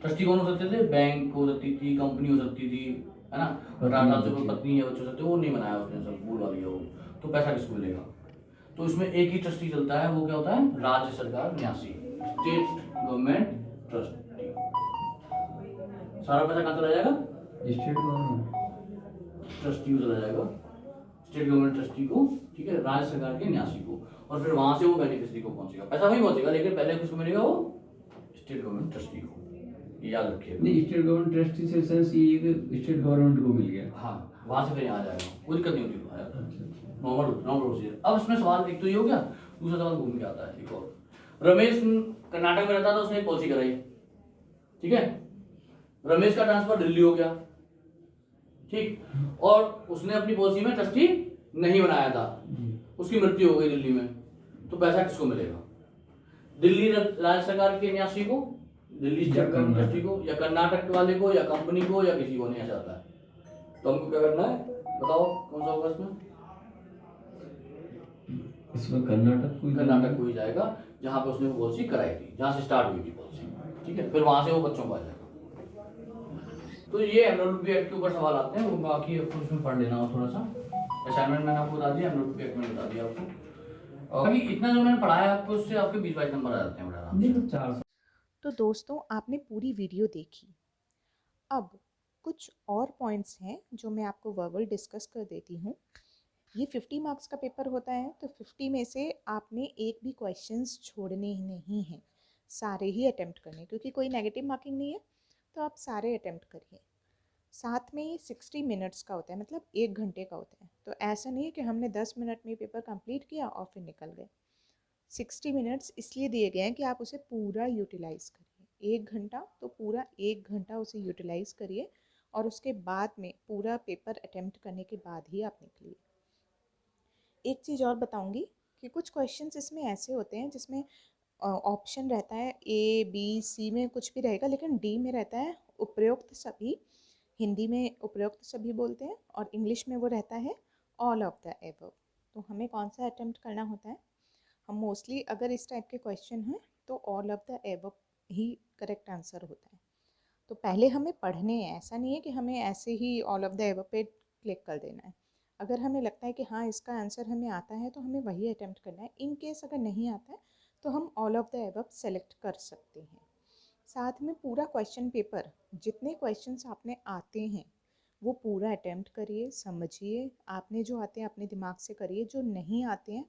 ट्रस्टी कौन हो सकते थे? बैंक हो सकती थी, कंपनी हो सकती थी, है ना। टाटा से कोई पत्नी या बच्चे हो सकते, वो नहीं बनाया उसने, सब भूल वाली है वो, तो पैसा किसको मिलेगा? तो इसमें एक ही ट्रस्टी चलता है, वो क्या होता है? राज्य सरकार न्यासी, स्टेट गवर्नमेंट ट्रस्टी। सारा पैसा कहाँ चला जाएगा? स्टेट गवर्नमेंट ट्रस्टी को चला जाएगा, स्टेट गवर्नमेंट ट्रस्टी को, ठीक है, राज्य सरकार के न्यासी को, और फिर वहां से वो बेनिफिशियरी को पहुंचेगा, पैसा वहीं पहुंचेगा, लेकिन पहले किसको मिलेगा? वो स्टेट गवर्नमेंट ट्रस्टी को, ये याद रखिएगा। नहीं, स्टेट गवर्नमेंट ट्रस्टी से सेंस ये कि स्टेट गवर्नमेंट को मिल गया। हाँ, वहां से फिर यहाँ आ जाएगा, कोई दिक्कत नहीं होती, आ जाता है। अच्छा। Normal procedure. अब इसमें सवाल एक तो ये हो गया, दूसरा सवाल घूम के आता है एक और। रमेश कर्नाटक में रहता था, उसने एक पॉलिसी कराई, ठीक है, रमेश का ट्रांसफर दिल्ली हो गया, ठीक, और उसने अपनी पॉलिसी में ट्रस्टी नहीं बनाया था, उसकी मृत्यु हो गई दिल्ली में, तो पैसा किसको मिलेगा? दिल्ली राज्य सरकार के न्यासी को, दिल्ली स्टेट गवर्नमेंट ट्रस्टी को, या कर्नाटक वाले को, या कंपनी को, या किसी को नहीं ऐसा आता है। तो हमको क्या करना है, बताओ कौन सा होगा इसमें? इसमें कर्नाटक को ही जाएगा, जहां पे उसने पॉलिसी कराई थी, जहां से स्टार्ट हुई थी पॉलिसी, ठीक है, फिर वहां से वो बच्चों को आ जाएगा। तो ये एमडब्ल्यूपी एक्ट के ऊपर सवाल आते हैं, वो बाकी आपको उसमें पढ़ लेना हो थोड़ा सा, असाइनमेंट मैंने आपको बता दिया, एमडब्ल्यूपी एक्ट में बता दिया आपको, और अभी इतना जो मैंने पढ़ाया आपको, उससे आपके 20-22 नंबर आ जाते हैं बड़ा आराम से। 400। तो दोस्तों, आपने पूरी वीडियो देखी। अब कुछ और पॉइंट्स हैं जो मैं आपको वर्बल डिस्कस कर देती हूँ। ये 50 मार्क्स का पेपर होता है, तो 50 में से आपने एक भी क्वेश्चंस छोड़ने ही नहीं हैं, सारे ही अटेम्प्ट करने, क्योंकि कोई नेगेटिव मार्किंग नहीं है, तो आप सारे अटेम्प्ट करिए। साथ में ये 60 मिनट्स का होता है, मतलब 1 घंटे का होता है। तो ऐसा नहीं है कि हमने 10 मिनट में पेपर कंप्लीट किया और फिर निकल गए। 60 मिनट्स इसलिए दिए गए हैं कि आप उसे पूरा यूटिलाइज़ करिए। 1 घंटा तो पूरा 1 घंटा उसे यूटिलाइज़ करिए, और उसके बाद में पूरा पेपर अटेम्प्ट करने के बाद ही आप निकलिए। एक चीज़ और बताऊंगी कि कुछ क्वेश्चंस इसमें ऐसे होते हैं जिसमें ऑप्शन रहता है ए बी सी में कुछ भी रहेगा, लेकिन डी में रहता है उपरोक्त सभी। हिंदी में उपरोक्त सभी बोलते हैं, और इंग्लिश में वो रहता है ऑल ऑफ द एबव। तो हमें कौन सा अटेम्प्ट करना होता है? हम मोस्टली अगर इस टाइप के क्वेश्चन हैं तो all of the above he correct answer होता है। तो पहले हमें पढ़ने हैं, ऐसा नहीं है कि हमें ऐसे ही ऑल ऑफ द एबव पे क्लिक कर देना है। अगर हमें लगता है कि हाँ इसका आंसर हमें आता है तो हमें वही अटेम्प्ट करना है। इन केस अगर नहीं आता है तो हम all of the above select कर सकते हैं। साथ में पूरा क्वेश्चन पेपर, जितने क्वेश्चंस आपने आते हैं वो पूरा अटेम्प्ट करिए, समझिए। आपने जो आते हैं अपने दिमाग से करिए, जो नहीं आते हैं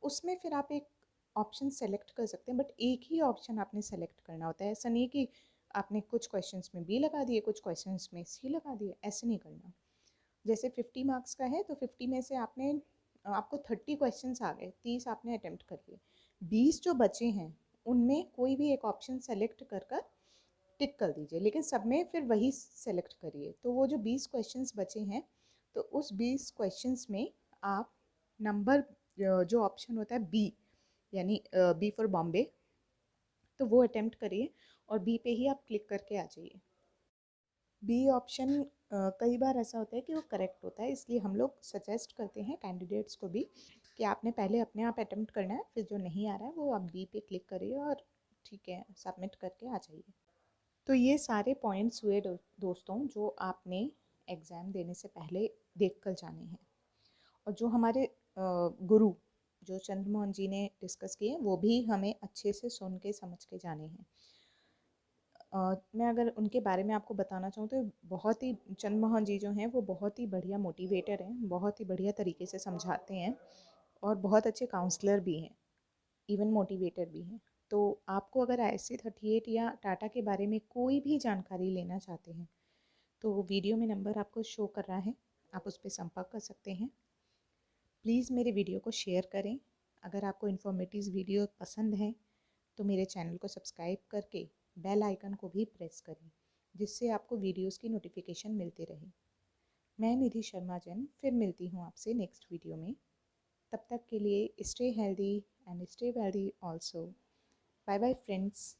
उसमें फिर आप एक ऑप्शन सेलेक्ट कर सकते हैं, बट एक ही ऑप्शन आपने सेलेक्ट करना होता है। ऐसा नहीं कि आपने कुछ क्वेश्चंस में बी लगा दिए, कुछ क्वेश्चंस में सी लगा दिए, ऐसे नहीं करना। जैसे 50 मार्क्स का है तो 50 में से आपको 30 क्वेश्चंस आ गए, 30 आपने अटेम्प्ट कर लिए, 20 जो बचे हैं उनमें कोई भी एक ऑप्शन सेलेक्ट कर कर टिक कर दीजिए, लेकिन सब में फिर वही सेलेक्ट करिए। तो वो जो 20 क्वेश्चंस बचे हैं, तो उस 20 क्वेश्चंस में आप नंबर जो ऑप्शन होता है बी, यानी बी फॉर बॉम्बे, तो वो अटेम्प्ट करिए और बी पे ही आप क्लिक करके आ जाइए। बी ऑप्शन कई बार ऐसा होता है कि वो करेक्ट होता है, इसलिए हम लोग सजेस्ट करते हैं कैंडिडेट्स को भी कि आपने पहले अपने आप अटेम्प्ट करना है, फिर जो नहीं आ रहा है वो आप बी पे क्लिक करिए और ठीक है सबमिट करके आ जाइए। तो ये सारे पॉइंट्स हुए दोस्तों जो आपने एग्ज़ाम देने से पहले देख कर जाने हैं, और जो हमारे गुरु जो चंद्रमोहन जी ने डिस्कस किए वो भी हमें अच्छे से सुन के समझ के जाने हैं। मैं अगर उनके बारे में आपको बताना चाहूँ तो बहुत ही चंद्रमोहन जी जो हैं वो बहुत ही बढ़िया मोटिवेटर हैं, बहुत ही बढ़िया तरीके से समझाते हैं और बहुत अच्छे काउंसलर भी हैं, इवन मोटिवेटर भी हैं। तो आपको अगर ISC38 या टाटा के बारे में कोई भी जानकारी लेना चाहते हैं तो वीडियो में नंबर आपको शो कर रहा है, आप उस पर संपर्क कर सकते हैं। प्लीज़ मेरे वीडियो को शेयर करें। अगर आपको इन्फॉर्मेटिव वीडियो पसंद है तो मेरे चैनल को सब्सक्राइब करके बेल आइकन को भी प्रेस करें, जिससे आपको वीडियोस की नोटिफिकेशन मिलती रहे। मैं निधि शर्मा जैन फिर मिलती हूँ आपसे नेक्स्ट वीडियो में। तब तक के लिए stay healthy and stay wealthy also. Bye bye friends.